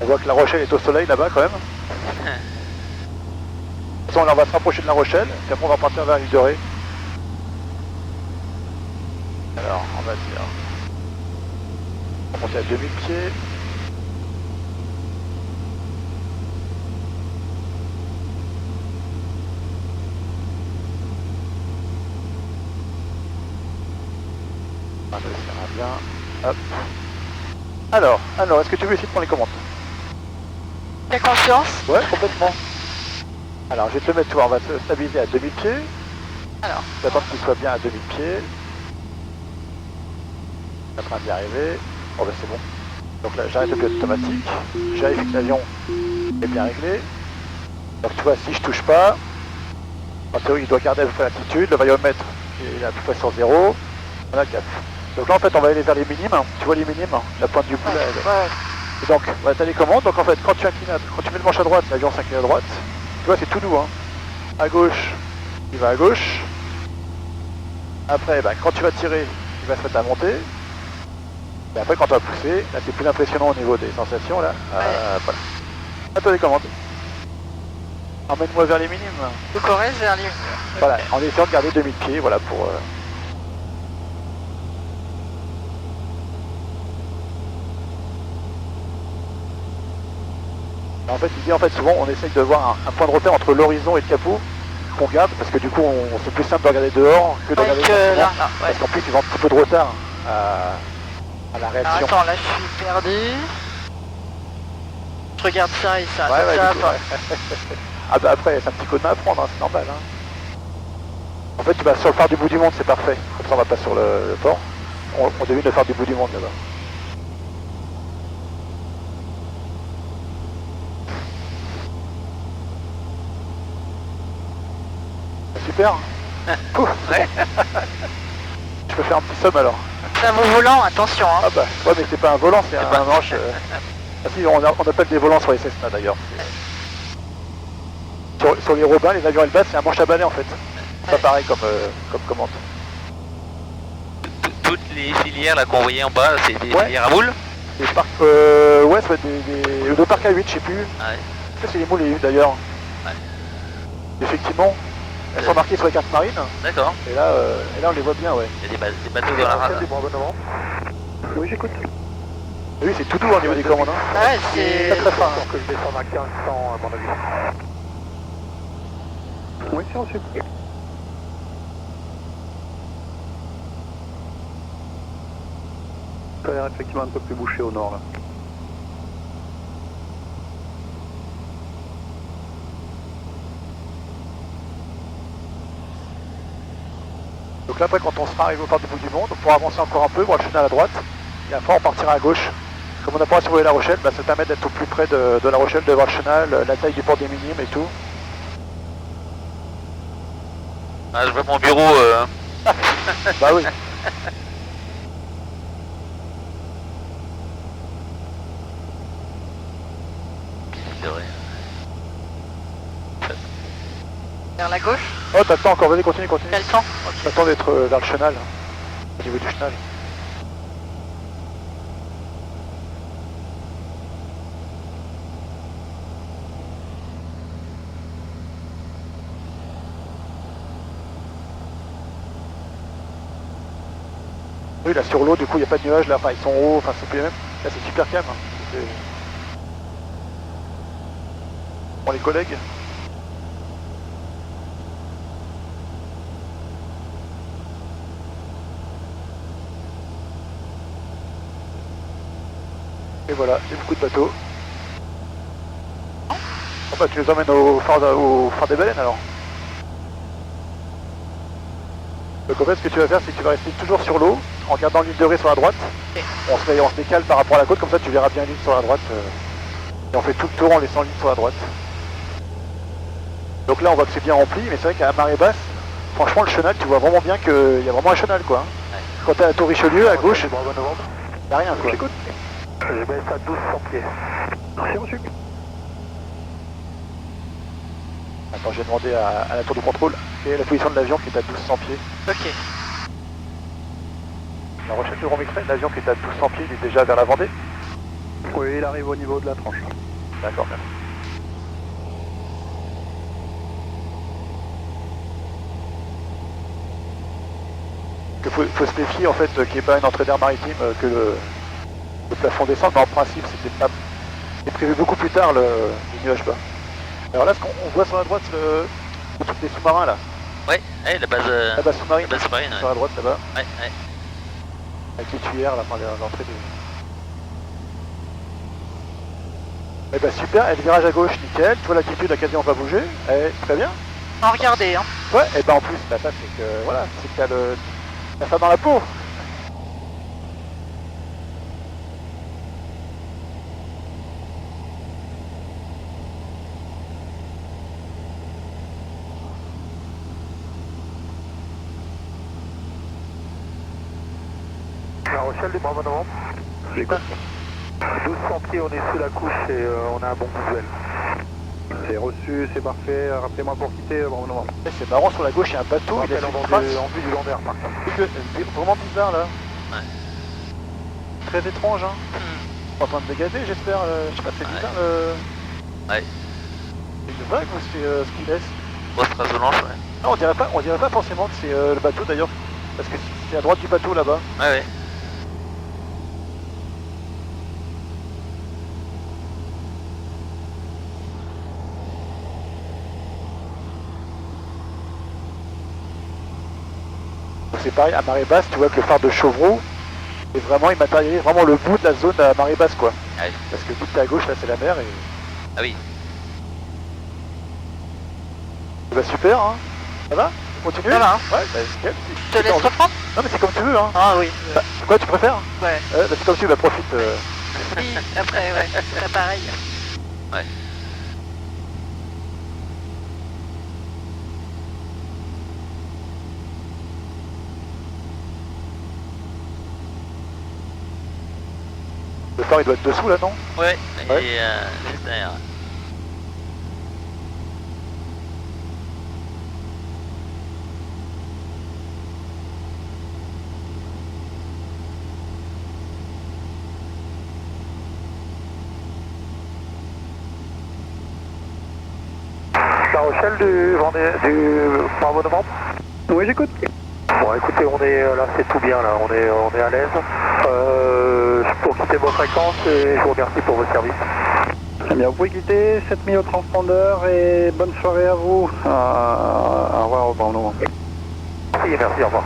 On voit que La Rochelle est au soleil là-bas quand même. De toute façon, là, on va se rapprocher de La Rochelle, puis après on va partir vers l'île de Ré. Alors, on va dire... On va monter à 2000 pieds. On va descendre bien. Hop. Alors, est-ce que tu veux essayer de prendre les commandes? T'as confiance? Ouais, complètement. Alors, je vais te le mettre, toi, on va se stabiliser à 2000 pieds. Alors. J'attends qu'il soit bien à 2000 pieds. On est en train d'y arriver. Bon, ben c'est bon. Donc là, j'arrête le pilote automatique. Je vérifie que l'avion est bien réglé. Donc tu vois, si je touche pas, En théorie, il doit garder à peu près l'altitude, le variomètre il est à peu près sur 0, on a 4. Donc là en fait on va aller vers les minimes, tu vois les minimes, la pointe du bout là. Ouais. Et donc voilà, t'as les commandes, donc en fait quand tu mets le manche à droite, l'avion s'incline à droite, tu vois c'est tout doux hein. À gauche, il va à gauche. Après quand tu vas tirer, il va se mettre à monter. Et après quand tu vas pousser, là c'est plus impressionnant au niveau des sensations là. Voilà. À toi les commandes. Emmène-moi vers les minimes. Le Corrèze vers Lyon. Voilà, en essayant de garder 2000 pieds, voilà pour... En fait, il dit souvent on essaye de voir un point de repère entre l'horizon et le capot qu'on garde, parce que du coup c'est plus simple de regarder dehors que de regarder là, parce qu'en plus ils ont un petit peu de retard à la réaction. Alors, attends, là je suis perdu. Je regarde ça et ça, Ouais, ça du va coup, pas. Ah bah après c'est un petit coup de main à prendre, hein, c'est normal. Hein. En fait tu vas sur le phare du bout du monde, c'est parfait. Comme ça on va pas sur le port. On devine le phare du bout du monde là-bas. Super. Ouais. Je peux faire un petit somme alors. C'est un volant, attention hein. Ah bah ouais mais c'est pas un volant, c'est un manche. Ah si on appelle des volants sur les Cessna d'ailleurs. Sur les Robins, les avions Airbus, c'est un manche à balai en fait. C'est pas pareil comme commande. Toutes les filières là qu'on voyait en bas, c'est des filières à moules. Des parcs, ouais ça va être des parcs à 8, je sais plus. Ouais. Ça c'est les moules et d'ailleurs. Ouais. Effectivement, elles sont marquées sur les cartes marines. D'accord. Et là on les voit bien ouais. Il y a des bateaux dans la rade. Oui j'écoute. Oui c'est tout doux au niveau des commandes. Hein. Ouais, c'est... Très fin. Que je descende à 1500 à mon avis. Oui c'est reçu. Ça a l'air effectivement un peu plus bouché au nord là. Donc là après quand on sera arrivé au phare du bout du monde, on pourra avancer encore un peu, voir le chenal à droite, et après on partira à gauche. Comme on a pas survolé La Rochelle, bah, ça permet d'être au plus près de La Rochelle, de voir le chenal, la taille du port des minimes et tout. Ah, je vois mon bureau. Bah oui. Vers la gauche. Oh t'attends encore, vas-y continue. Quel temps? T'attends d'être vers le chenal, au niveau du chenal. Oui là sur l'eau du coup il n'y a pas de nuages là, enfin ils sont hauts, enfin c'est plus les mêmes. Là c'est super calme. Hein. Bon les collègues. Et voilà, il y a beaucoup de bateaux. Oh bah tu les emmènes au phare des baleines alors. Donc en fait ce que tu vas faire c'est que tu vas rester toujours sur l'eau en gardant l'île de Ré sur la droite. On se décale par rapport à la côte, comme ça tu verras bien l'île sur la droite. Et on fait tout le tour en laissant l'île sur la droite. Donc là on voit que c'est bien rempli, mais c'est vrai qu'à marée basse, franchement le chenal tu vois vraiment bien qu'il y a vraiment un chenal quoi. Quand t'es à la tour Richelieu à gauche, il n'y a rien quoi. J'écoute. Je baisse à 1200 pieds. Merci reçu. Attends, j'ai demandé à la tour de contrôle quelle est la position de l'avion qui est à 1200 pieds. Ok. La Rochelle de Romexray, l'avion qui est à 1200 pieds, il est déjà vers la Vendée? Oui, il arrive au niveau de la tranche. D'accord, merci. Il faut se méfier en fait qu'il n'y ait pas une entrée d'air maritime, que le plafond descende, mais en principe c'est prévu beaucoup plus tard le nuage bas. Alors là, ce qu'on voit sur la droite, le truc des sous-marins là. Ouais, la base sous-marine. La base sous-marine, Sur la droite là-bas. ouais. Avec les tuyères là, enfin l'entrée de... Eh ben super, et le virage à gauche, nickel. Tu vois l'altitude à laquelle on va bouger. Eh, très bien. En regarder hein. Ouais, et ben en plus, bah, ça c'est que voilà, c'est que t'as ça dans la peau. Rochelle, du Bravo Novembre. J'écoute. 1200 pieds, on est sous la couche et on a un bon visuel. C'est reçu, c'est parfait. Rappelez-moi pour quitter Bravo Novembre. C'est marrant, sur la gauche il y a un bateau, il a fait une trace. En vue du Lander par contre. C'est vraiment bizarre là. Ouais. Très étrange hein. En train de dégazer j'espère, je sais pas, c'est bizarre Ouais. C'est une vague ou c'est ce qu'il laisse? Grosse trace blanche, ouais. Non, on dirait pas forcément que c'est le bateau d'ailleurs, parce que c'est à droite du bateau là-bas. Ouais, ouais. Donc c'est pareil, à marée basse, tu vois que le phare de Chevreau, et vraiment, il matérialise vraiment le bout de la zone à marée basse quoi. Ah oui. Parce que vite à gauche là c'est la mer et... Ah oui. Bah super hein. Ça va? On continue? Ça va, hein. Ouais, bah nickel. Je te laisse reprendre? Non mais c'est comme tu veux hein. Ah oui. Bah, quoi tu préfères? Ouais. Bah c'est comme tu veux, bah profite. Oui, après, ouais, c'est pareil. Ouais. Le phare il doit être dessous là non? Ouais, Ouais. et juste derrière. La Rochelle du Bravo Novembre. Oui, j'écoute. Bon, écoutez, on est là, c'est tout bien là, on est à l'aise. Pour quitter vos fréquences et je vous remercie pour vos services. Très bien, vous pouvez quitter, 7000 au transpondeur et bonne soirée à vous. Au revoir au Bravo Novembre. Merci, au revoir.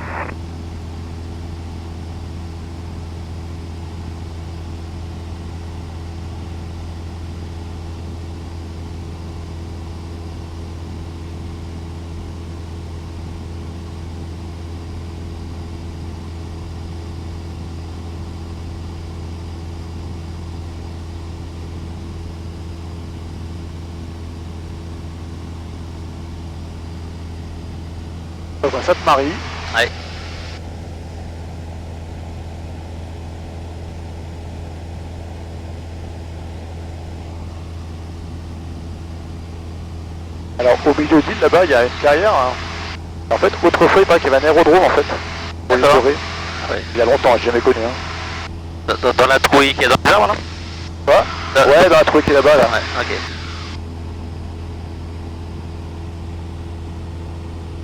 Sainte-Marie. Ouais. Alors au milieu d'île là-bas il y a une carrière. Hein. En fait autrefois il paraît qu'il y avait un aérodrome en fait. Pour D'accord. l'isoler. Ouais. Il y a longtemps, j'ai jamais connu. Hein. Dans la trouille qui est dans l'arbre là? Quoi? Ouais dans la trouée qui est là-bas là. Ouais, ok.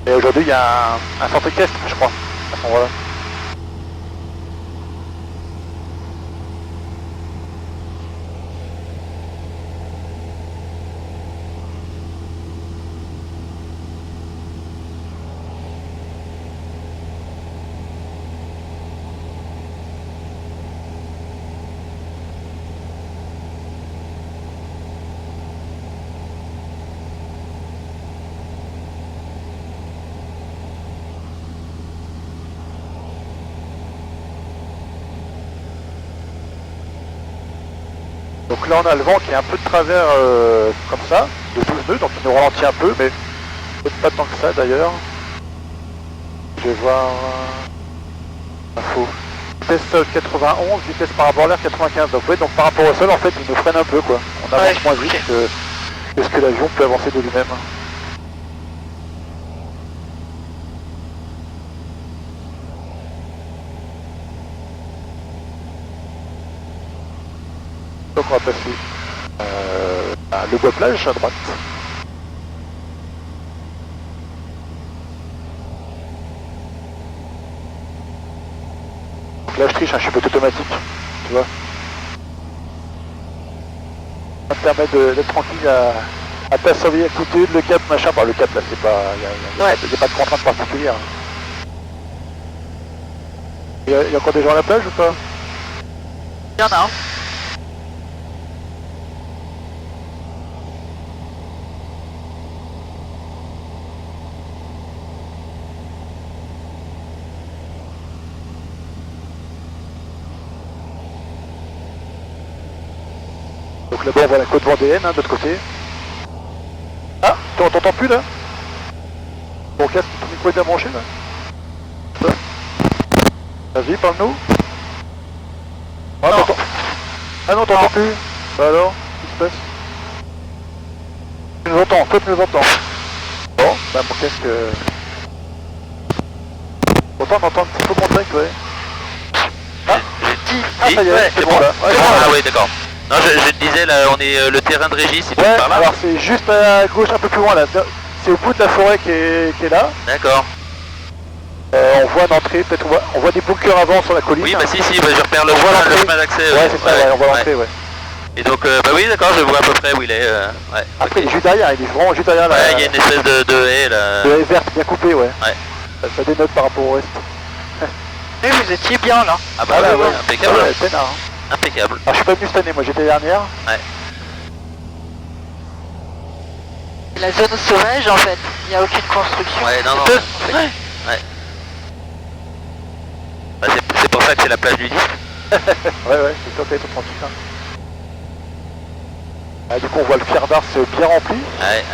Et aujourd'hui il y a un centre équestre je crois. À ce endroit-là. Donc là on a le vent qui est un peu de travers comme ça, de 12 nœuds, donc il nous ralentit un peu, mais peut-être pas tant que ça d'ailleurs. Je vais voir info. Vitesse 91, vitesse par rapport à l'air 95. Donc, ouais, donc par rapport au sol en fait il nous freine un peu quoi. On avance Ouais, moins vite ok. que ce que l'avion peut avancer de lui-même. Donc on va passer le bois plage à droite. Donc là je triche, hein, je suis pilote automatique, tu vois. Ça me permet d'être tranquille à ta surveiller altitude, le cap machin, bah le cap là c'est pas, il n'y a pas de contrainte particulière. Il y a encore des gens à la plage ou pas? Il y en a un. Donc là-bas on voit la côte vendéenne, hein, de l'autre côté. Ah, t'entends plus là? Ton casque, ton micro est bien branché là? Vas-y, parle-nous. Ah, Non. t'entends. Ah non, t'entends plus. Bah alors, qu'est-ce qui se passe? Tu nous entends, toi tu nous entends. Bon, bah mon casque... Pourtant on entend un petit peu mon deck, ouais. Ah, Si, ça y est, ouais, c'est bon là. Ouais, Ah oui, d'accord. Non, je te disais, là, on est le terrain de Régis, c'est ouais, par là. alors c'est juste à gauche, un peu plus loin là. C'est au bout de la forêt qui est là. D'accord. On voit une entrée, peut-être on voit des bunkers avant sur la colline. Oui, bah si, bah, je repère le chemin d'accès. Ouais, c'est ça, ouais, on voit l'entrée, ouais. Et donc, bah oui, d'accord, je vois à peu près où il est. Ouais. Après, il est juste derrière, il est vraiment juste derrière là. Ouais, il y a une espèce de haie là. De haie verte bien coupée, ouais. Ouais. Ça dénote par rapport au reste. Mais vous étiez bien là. Ah bah Voilà, ouais, ouais. impeccable. Ouais, peinard, hein. Impeccable. Alors je suis pas venu cette année, moi j'étais dernière. La zone sauvage en fait. Il n'y a aucune construction. Ouais, non, non. C'est peu. Ouais. Bah, c'est pour ça que c'est la plage du 10. Ouais, c'est sûr qu'elle est tranquille. Hein. Ah, du coup, on voit le Pierre d'Ars bien rempli. Ouais.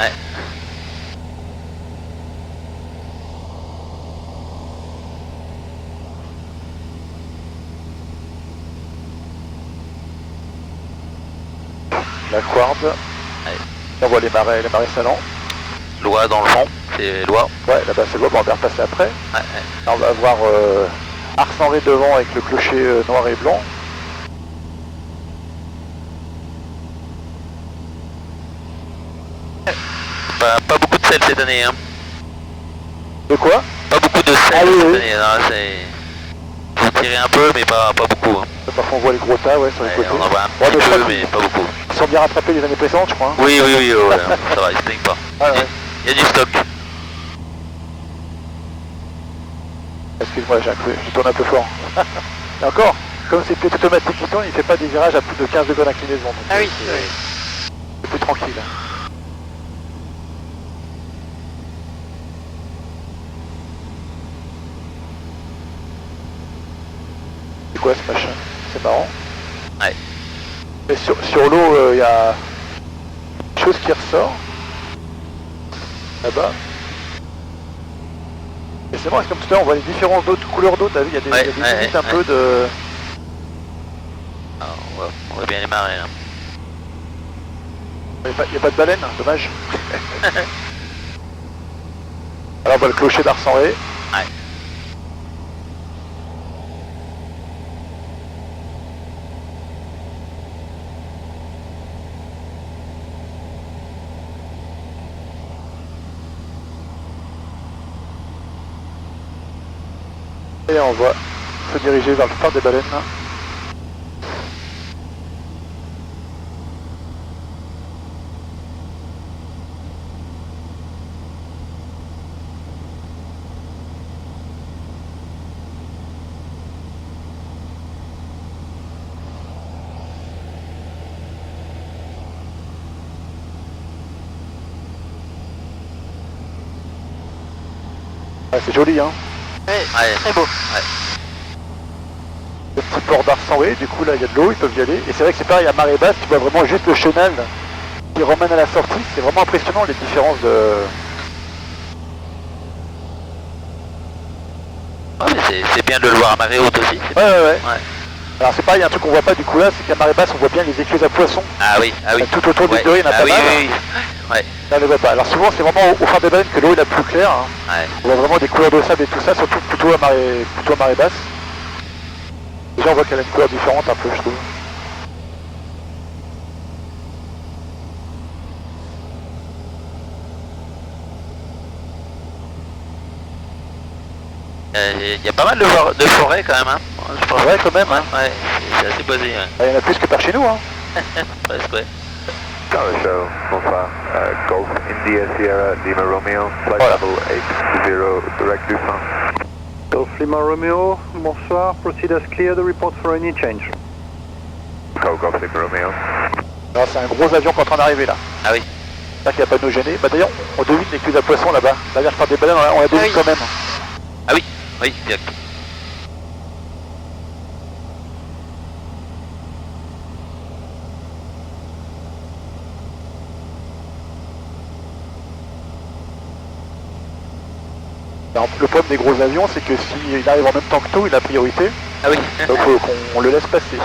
La Quarde. On voit les marais salants. Loi dans le fond, c'est loi. Ouais, là-bas c'est Loi, bon, on va repasser après. Ouais. Là, on va voir Ars-en-Ré devant avec le clocher noir et blanc. Pas beaucoup de sel cette année, hein. De quoi? Pas beaucoup de sel Ah, oui, cette oui. année, non, c'est... Vous tirez un peu, mais pas beaucoup. Hein. Parfois on voit les gros tas, ouais, sur les côtés. On en voit un Ouais, petit mais je peu, crois mais pas beaucoup. Ils sont bien rattrapés les années précédentes, je crois. Hein. Oui, ouais, ça va, ils se plaignent pas. Ah, ouais. Il y a du stock. Excuse-moi, je tourne un peu fort. Et encore, comme c'est pilote automatique qui tourne, il fait pas des virages à plus de 15 degrés d'inclinaison. Donc Ah oui. c'est plus tranquille. C'est quoi ce machin? C'est marrant. Ouais. Et sur l'eau, il y a une chose qui ressort. Là-bas. Et c'est marrant, c'est comme tout à l'heure, on voit les différences d'eau, couleurs d'eau, t'as vu, il y a des, limites un peu de... Alors, on voit bien les marées, là. Il n'y a pas de baleine, dommage. Alors on voit le clocher d'Ars-en-Ré. Ouais. Et on va se diriger vers le phare des baleines. Ouais, c'est joli, hein. Ouais, très beau. Le petit port d'Ars-en-Ré, du coup là il y a de l'eau, ils peuvent y aller. Et c'est vrai que c'est pareil à marée basse, tu vois vraiment juste le chenal qui remène à la sortie. C'est vraiment impressionnant les différences de... Ouais, mais c'est bien de le voir à marée haute aussi. Ouais. Alors c'est pareil, un truc qu'on voit pas du coup là, c'est qu'à marée basse on voit bien les écluses à poissons. Ah oui. Tout autour des deux, il y en a pas mal. Oui. Ouais. Là on les voit pas. Alors souvent c'est vraiment au phare des baleines que l'eau est la plus claire. Hein. Ouais. On voit vraiment des couleurs de sable et tout ça, surtout plutôt à marée basse. Déjà on voit qu'elle a une couleur différente un peu, je trouve. Il y a pas mal de forêts quand même, hein. Je pense. Ouais, quand même, hein. Ouais, c'est assez boisé, ouais. Il y en a plus que par chez nous, hein. Presque, ouais. Tower Show, Alpha, Golf India Sierra Lima Romeo, flight level 820, direct Dupont. Golf Lima Romeo, bonsoir. Proceed as clear the report for any change. Golf Lima Romeo. Alors c'est un gros avion qui est en train d'arriver là. Ah oui. Là qu'il n'y a pas de nous gêner. Bah d'ailleurs on devine l'écluse à poissons là-bas. Derrière le phare des baleines on la devine quand même. Ah oui, direct. Alors, le problème des gros avions c'est que s'il arrive en même temps que nous, il a priorité. Ah oui. Donc faut qu'on le laisse passer.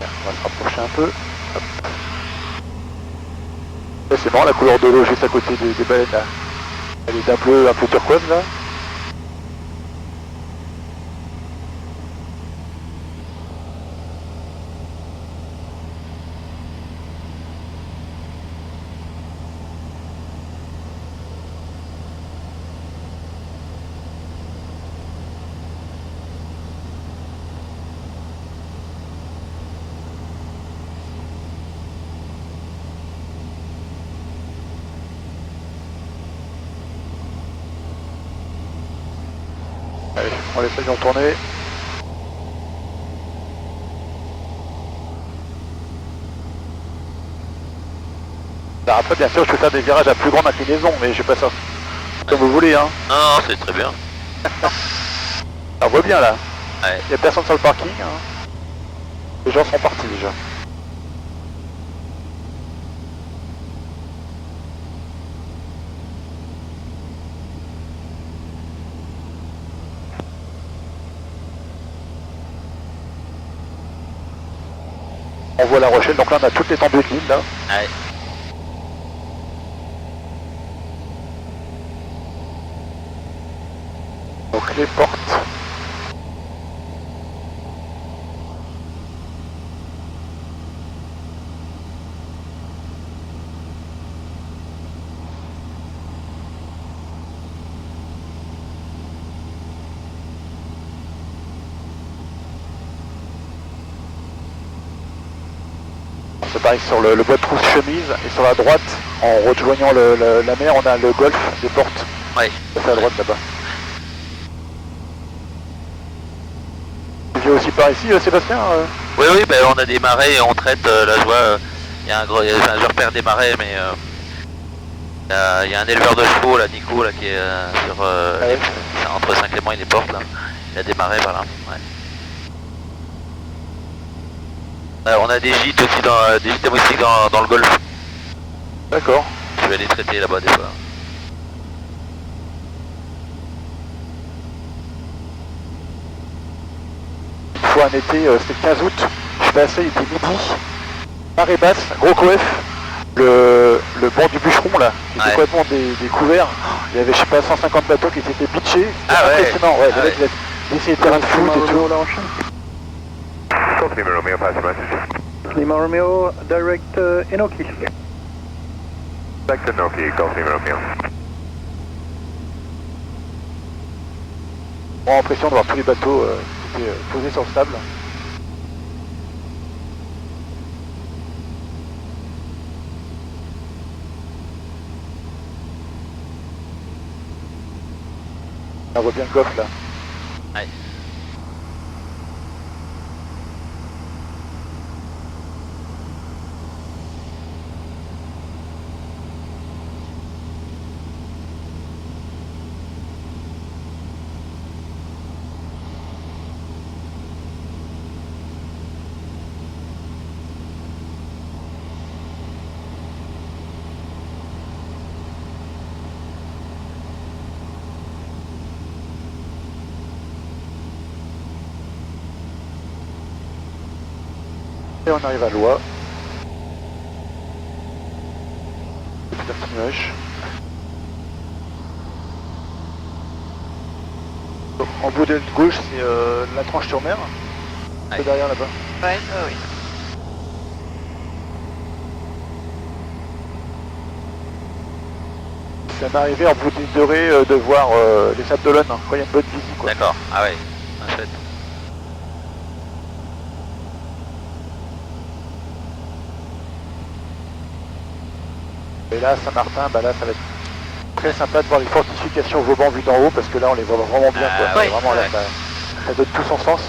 On va se rapprocher un peu. Hop. Là, c'est marrant la couleur de l'eau juste à côté des baleines là. Elle est un peu turquoise là. Allez, on essaye de retourner. Alors après, bien sûr, je peux faire des virages à plus grande inclinaison, mais j'ai pas ça. Comme vous voulez, hein. Non, non, c'est très bien. On voit bien là. Ouais. Il n'y a personne sur le parking. Hein. Les gens sont partis déjà. On voit La Rochelle, donc là on a toutes les étendues de l'île là. Ouais. Donc les portes. C'est pareil sur le bois de trousse chemise et sur la droite, en rejoignant la mer, on a le golfe des portes. Ouais. C'est à droite là-bas. Tu viens aussi par ici, Sébastien Oui, oui, ben on a des marais et on traite, là je vois, il y a un gros, je repère des marais, mais il y a un éleveur de chevaux, là, Nico, là, qui est sur, entre Saint-Clément et les portes, là. Il y a des marais, voilà. Ouais. On a des gîtes aussi, des gîtes aussi dans le golfe. D'accord. Je vais les traiter là-bas des fois. Une fois un été, c'était le 15 août, je passais, il était midi, marée basse, gros coef, le banc du bûcheron là, qui était complètement découvert, il y avait je sais pas 150 bateaux qui s'étaient bitchés, c'était impressionnant, ouais, le mec il a essayé de terrain de foot et tout. Lima Romeo, pass message. Lima Romeo, direct Enoki. Back to Noki, Golf Lima Romeo. Bon, impression de voir tous les bateaux qui étaient posés sur le sable. On voit bien le golfe là. Ouais. Et on arrive à Loire. Et puis un petit nuage. En bout de gauche, c'est la tranche sur mer. C'est derrière là-bas. Ouais, oui. Ça m'est arrivé en bout d'île de Ré de voir les Sables d'Olonne quand il y a une bonne visite. Quoi. D'accord, ah ouais, chouette. Et là, Saint-Martin, bah là, ça va être très sympa de voir les fortifications Vauban vues d'en haut parce que là, on les voit vraiment bien. Ah, quoi. ouais, Vraiment, là, ouais. ça donne tout son sens.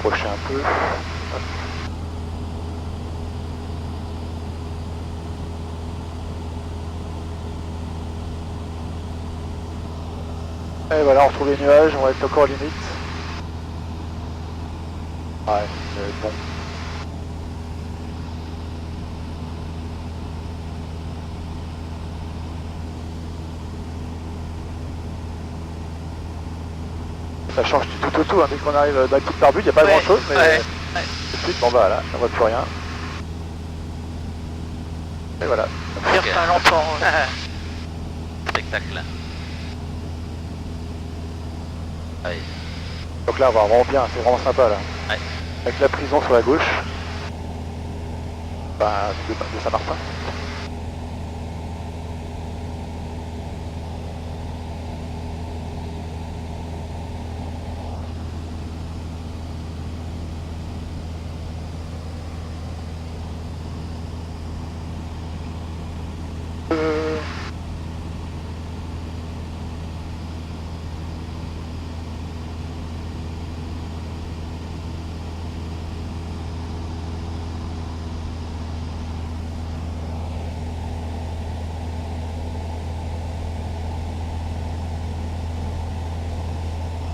approcher un peu. Et voilà, on retrouve les nuages, on va être encore limite. Ouais, c'est bon. Ça change du tout au tout, hein. Dès qu'on arrive dans la petite barbue, il n'y a pas grand chose, mais tout de suite, bon bah là, on voit plus rien. Et voilà. Dire pas longtemps. Spectacle. Oui. Donc là, on va vraiment bien, c'est vraiment sympa là. Ouais. Avec la prison sur la gauche. Bah, de Saint-Martin.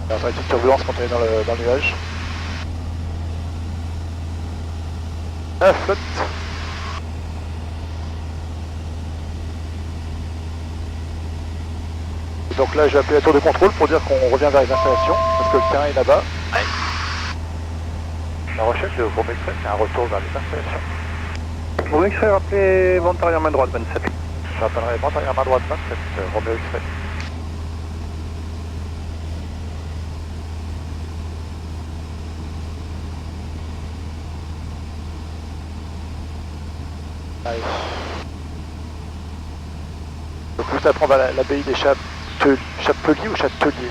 On va faire une petite turbulence quand on est dans le nuage. Ah, flotte. Et donc là, je vais appeler la tour de contrôle pour dire qu'on revient vers les installations, parce que le terrain est là-bas. Ouais. La recherche de Bourg Express, c'est un retour vers les installations. Bourg Express, rappelez vente arrière main droite 27. Je rappellerai vente arrière main droite 27, Roméo Express. Allez. Donc juste après on va à l'abbaye des Chapeliers ou Châteliers,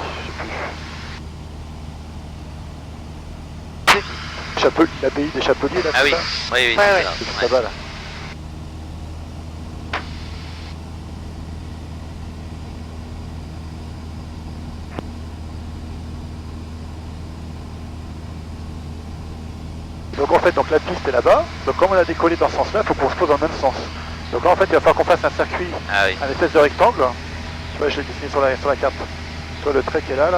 je sais plus. L'abbaye des Chapeliers là, Ah c'est oui, ça oui, oui, Ouais, c'est ouais. ça. C'est tout Ouais. là-bas là. Donc en fait, donc la piste est là-bas, donc comme on a décollé dans ce sens-là, il faut qu'on se pose dans le même sens. Donc là en fait, il va falloir qu'on fasse un circuit, Ah oui. un espèce de rectangle. Tu vois, je l'ai dessiné sur la carte. Tu vois le trait qui est là,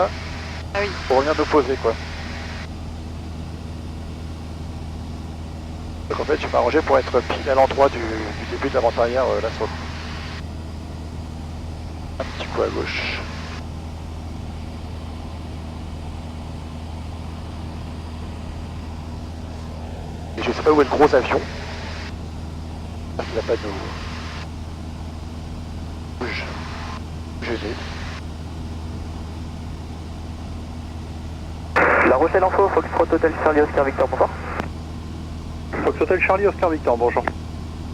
Ah oui. pour venir nous poser quoi. Donc en fait, je vais m'arranger pour être pile à l'endroit du début de la vente arrière, là sur un petit coup à gauche. Et je sais pas où est le gros avion. Parce qu'il n'a pas de gêné. La Rochelle Info, Foxtrot Hotel Charlie Oscar Victor, bonjour. Fox Hotel Charlie Oscar Victor, bonjour.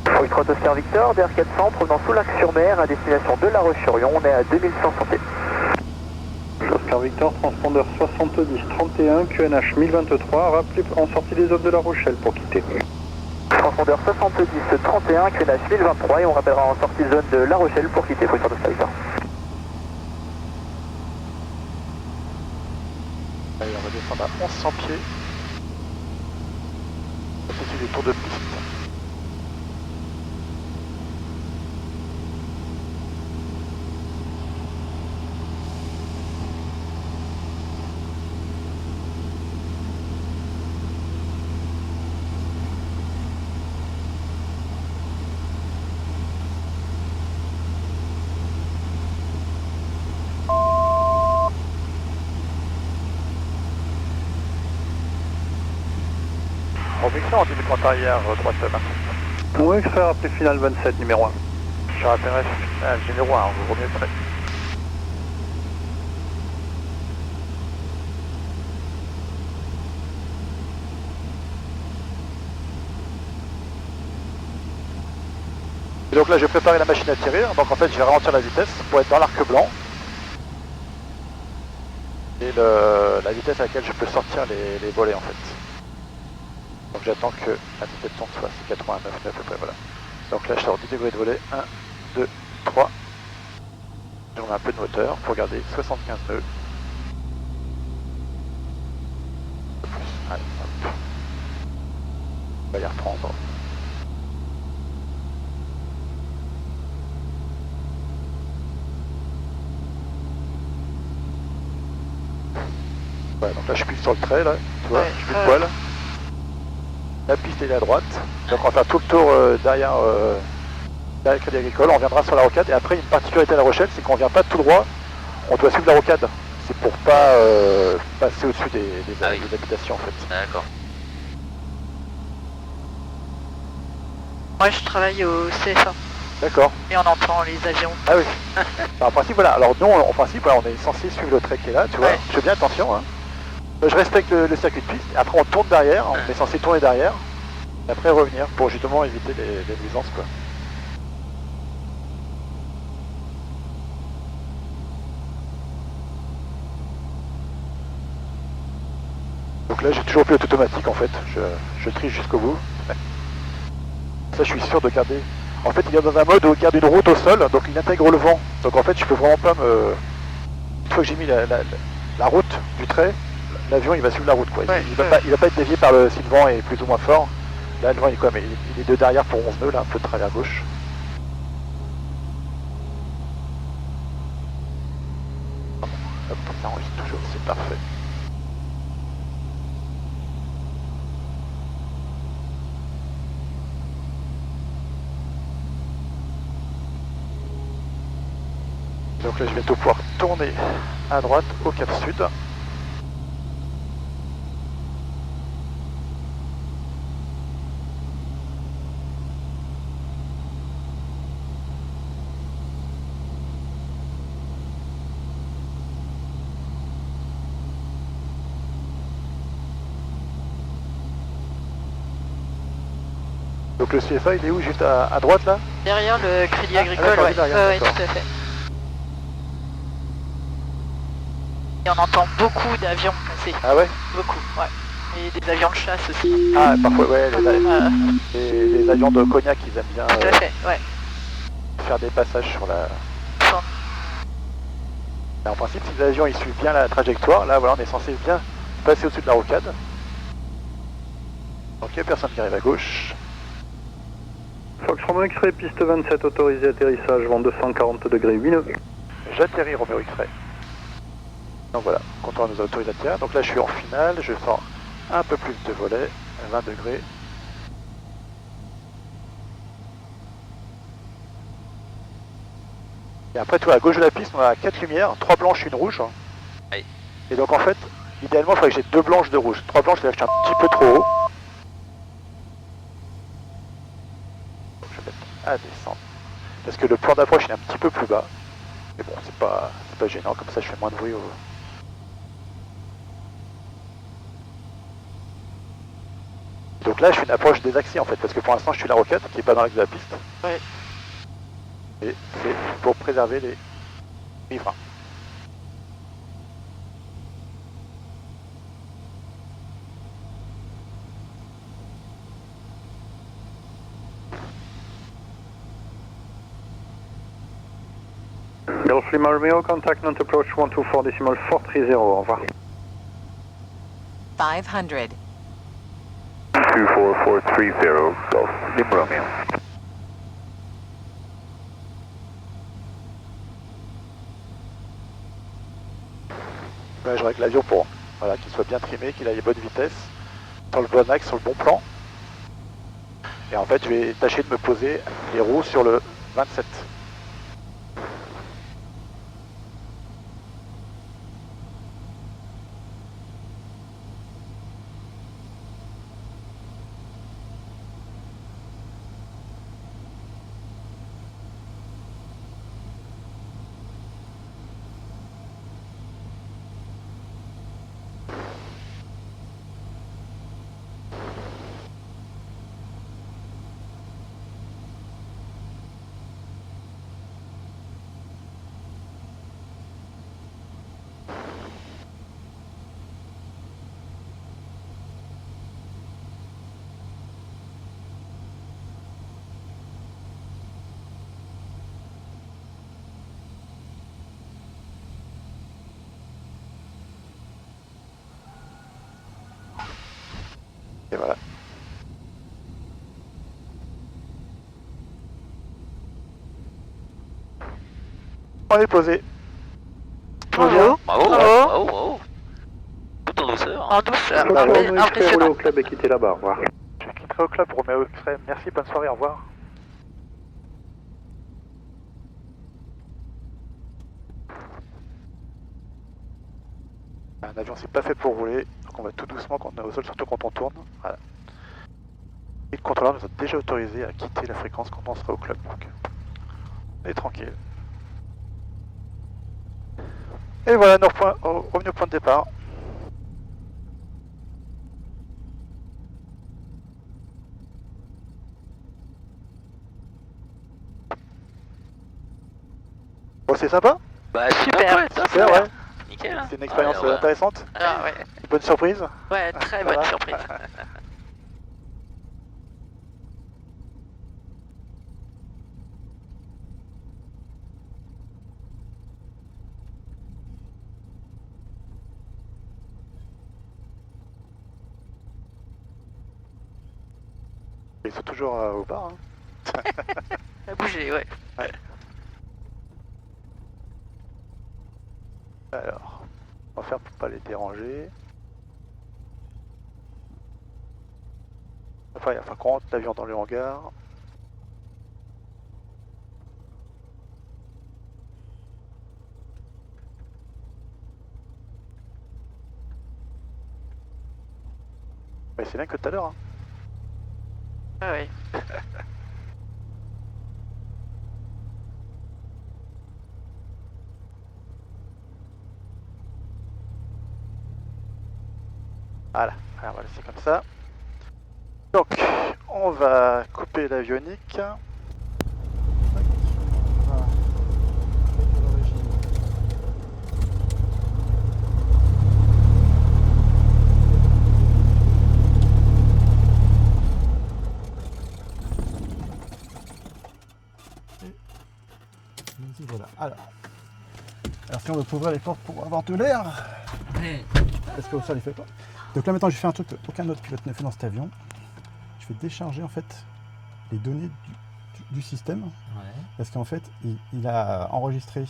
Foxtrot Oscar Victor, DR400, provenant sous Lac-sur-Mer, à destination de La Roche-sur-Yon, on est à 2100 pieds. Oscar Victor, transpondeur 7031, QNH 1023, rappelez en sortie des zones de La Rochelle pour quitter. Transpondeur 7031, QNH 1023, et on rappellera en sortie de zone de La Rochelle pour quitter Foxtrot Oscar Victor. Allez, on va descendre à 1100 pieds. C'est des tours de piste. On mixe en 10 000 compte arrière, droite 27. Oui, extrait rappelé final 27, numéro 1. Je rappellerai numéro 1, on vous remet prêt. Et donc là, je vais préparer la machine à tirer, donc en fait, je vais ralentir la vitesse pour être dans l'arc blanc. Et la vitesse à laquelle je peux sortir les volets en fait. Donc j'attends que la vitesse de son soit 89 à peu près, voilà. Donc là je sors 10 degrés de volet, 1, 2, 3. Je mets un peu de moteur pour garder 75 nœuds. Un peu plus, allez, On va y reprendre. Ouais, donc là je suis plus sur le trait, là, tu vois, je suis plus poil. La piste est à droite, donc on va faire tout le tour derrière le Crédit Agricole, on reviendra sur la rocade, et après une particularité à La Rochelle, c'est qu'on ne vient pas tout droit, on doit suivre la rocade. C'est pour pas passer au-dessus des habitations en fait. D'accord. Moi je travaille au CFA D'accord. et on entend les avions. Ah oui. En principe, voilà. Alors nous, en principe, voilà, on est censé suivre le trait qui est là, tu vois. Ouais. Je fais bien attention. Hein. Je respecte le circuit de piste. Après, on tourne derrière. On est censé tourner derrière. Et après revenir pour justement éviter les nuisances, quoi. Donc là, j'ai toujours pilote automatique en fait. Je triche jusqu'au bout. Ça, je suis sûr de garder. En fait, il est dans un mode où il garde une route au sol, donc il intègre le vent. Donc en fait, je peux vraiment pas me. Une fois que j'ai mis la route du trait, l'avion il va suivre la route, quoi. Il va pas être dévié par si le vent est plus ou moins fort. Là, le vent il est quoi, mais il est de derrière pour 11 nœuds, là, un peu de travers gauche. Hop, ça enregistre toujours, c'est parfait. Donc là je vais bientôt pouvoir tourner à droite au cap sud. Donc le CFA il est où, juste à droite là? Derrière le Crédit Agricole, ouais, derrière, tout à fait. Et on entend beaucoup d'avions passer. Ah ouais? Beaucoup, ouais. Et des avions de chasse aussi. Ah parfois ouais, les avions de Cognac ils aiment bien Tout à fait, ouais. faire des passages sur la... Et en principe si l'avion il suit bien la trajectoire, là voilà on est censé bien passer au-dessus de la rocade. Donc il n'y a personne qui arrive à gauche. Fox Romeo X-Ray, piste 27, autorisé atterrissage, vent 240 degrés, 8 nœuds. J'atterris Romeo X-Ray. Donc voilà, compteur nous autorise à atterrir. Donc là je suis en finale, je sens un peu plus de volet, 20 degrés. Et après toi à gauche de la piste on a 4 lumières, 3 blanches, 1 rouge. Oui. Et donc en fait, idéalement il faudrait que j'ai 2 blanches, 2 rouges. 3 blanches c'est-à-dire que je suis un petit peu trop haut. Donc, je vais mettre à descendre. Parce que le plan d'approche il est un petit peu plus bas. Mais bon c'est pas gênant, comme ça je fais moins de bruit au... Donc là je fais une approche des axes en fait, parce que pour l'instant je suis la roquette qui est pas dans l'axe de la piste. Ouais. Et c'est pour préserver les riverains. Golf Lima Romeo, contact non-approach 124.430, au revoir. 500. 24430, Golf Lima Romeo. Là, je règle l'avion pour voilà, qu'il soit bien trimé, qu'il ait les bonnes vitesses, sur le bon axe, sur le bon plan. Et en fait je vais tâcher de me poser les roues sur le 27. Et voilà. On est posé. Bravo. Bravo, Bravo. bravo, bravo. Tout en douceur. En douceur. Runway X-ray, roulez Impressionnant. au club et quittez là-bas, au revoir. Je quitterai au club pour Romeo X-ray. Merci, bonne soirée, au revoir. Un avion c'est pas fait pour rouler, donc on va tout doucement quand on est au sol, surtout quand on tourne. Voilà. Et le contrôleur nous a déjà autorisé à quitter la fréquence quand on sera au club, donc on est tranquille. Et voilà, nous revenus au point de départ. Bon, c'est sympa? Bah Super. ouais, top, Super, ouais. Nickel. Hein. C'est une expérience Ouais, ouais. intéressante. Ah ouais. Bonne surprise. Ouais, très bonne Voilà. surprise. Ils sont toujours au bar. Hein. Ça a bougé, ouais. Alors, on va faire pour pas les déranger. Enfin, qu'on rentre l'avion dans le hangar. Ouais, c'est bien que tout à l'heure. Hein. Ah ouais. Voilà, alors on va laisser comme ça. Donc, on va couper l'avionique. Voilà. Alors si on veut ouvrir les portes pour avoir de l'air, Ouais. parce que ça ne les fait pas. Donc là maintenant je fais un truc qu'aucun autre pilote ne fait dans cet avion. Je vais décharger en fait les données du système, Ouais. parce qu'en fait il a enregistré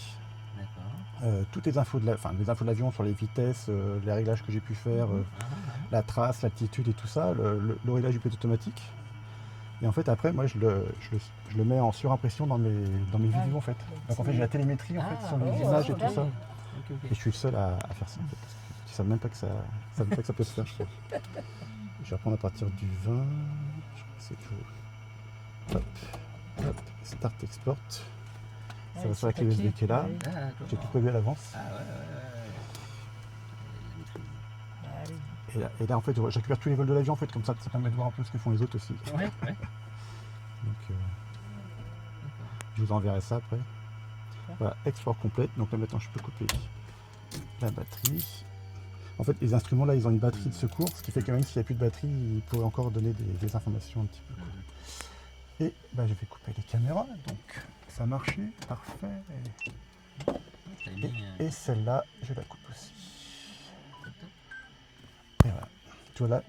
D'accord. toutes les infos les infos de l'avion sur les vitesses, les réglages que j'ai pu faire, la trace, l'altitude et tout ça, le réglage du pilote automatique. Et en fait après moi je le mets en surimpression dans mes vidéos en fait. Donc en fait j'ai la télémétrie en fait sur les images et tout ça. Et je suis le seul à faire ça en fait. Parce que ils savent même pas que ça peut se faire, je crois. Je vais reprendre à partir du 20. Je crois que c'est tout. Hop, start export. Ça va sur la clé USB qui est là. J'ai tout prévu à l'avance. Ah ouais. Et là en fait je récupère tous les vols de l'avion en fait, comme ça permet de voir un peu ce que font les autres aussi. Ouais. Donc je vous enverrai ça après. Voilà, export complet. Donc là maintenant je peux couper la batterie. En fait les instruments là ils ont une batterie de secours, ce qui fait que même s'il n'y a plus de batterie, ils pourraient encore donner des informations un petit peu. Quoi. Et bah, je vais couper les caméras, donc ça a marché, parfait. Et celle-là, je la coupe aussi. Et voilà. Tu vois là,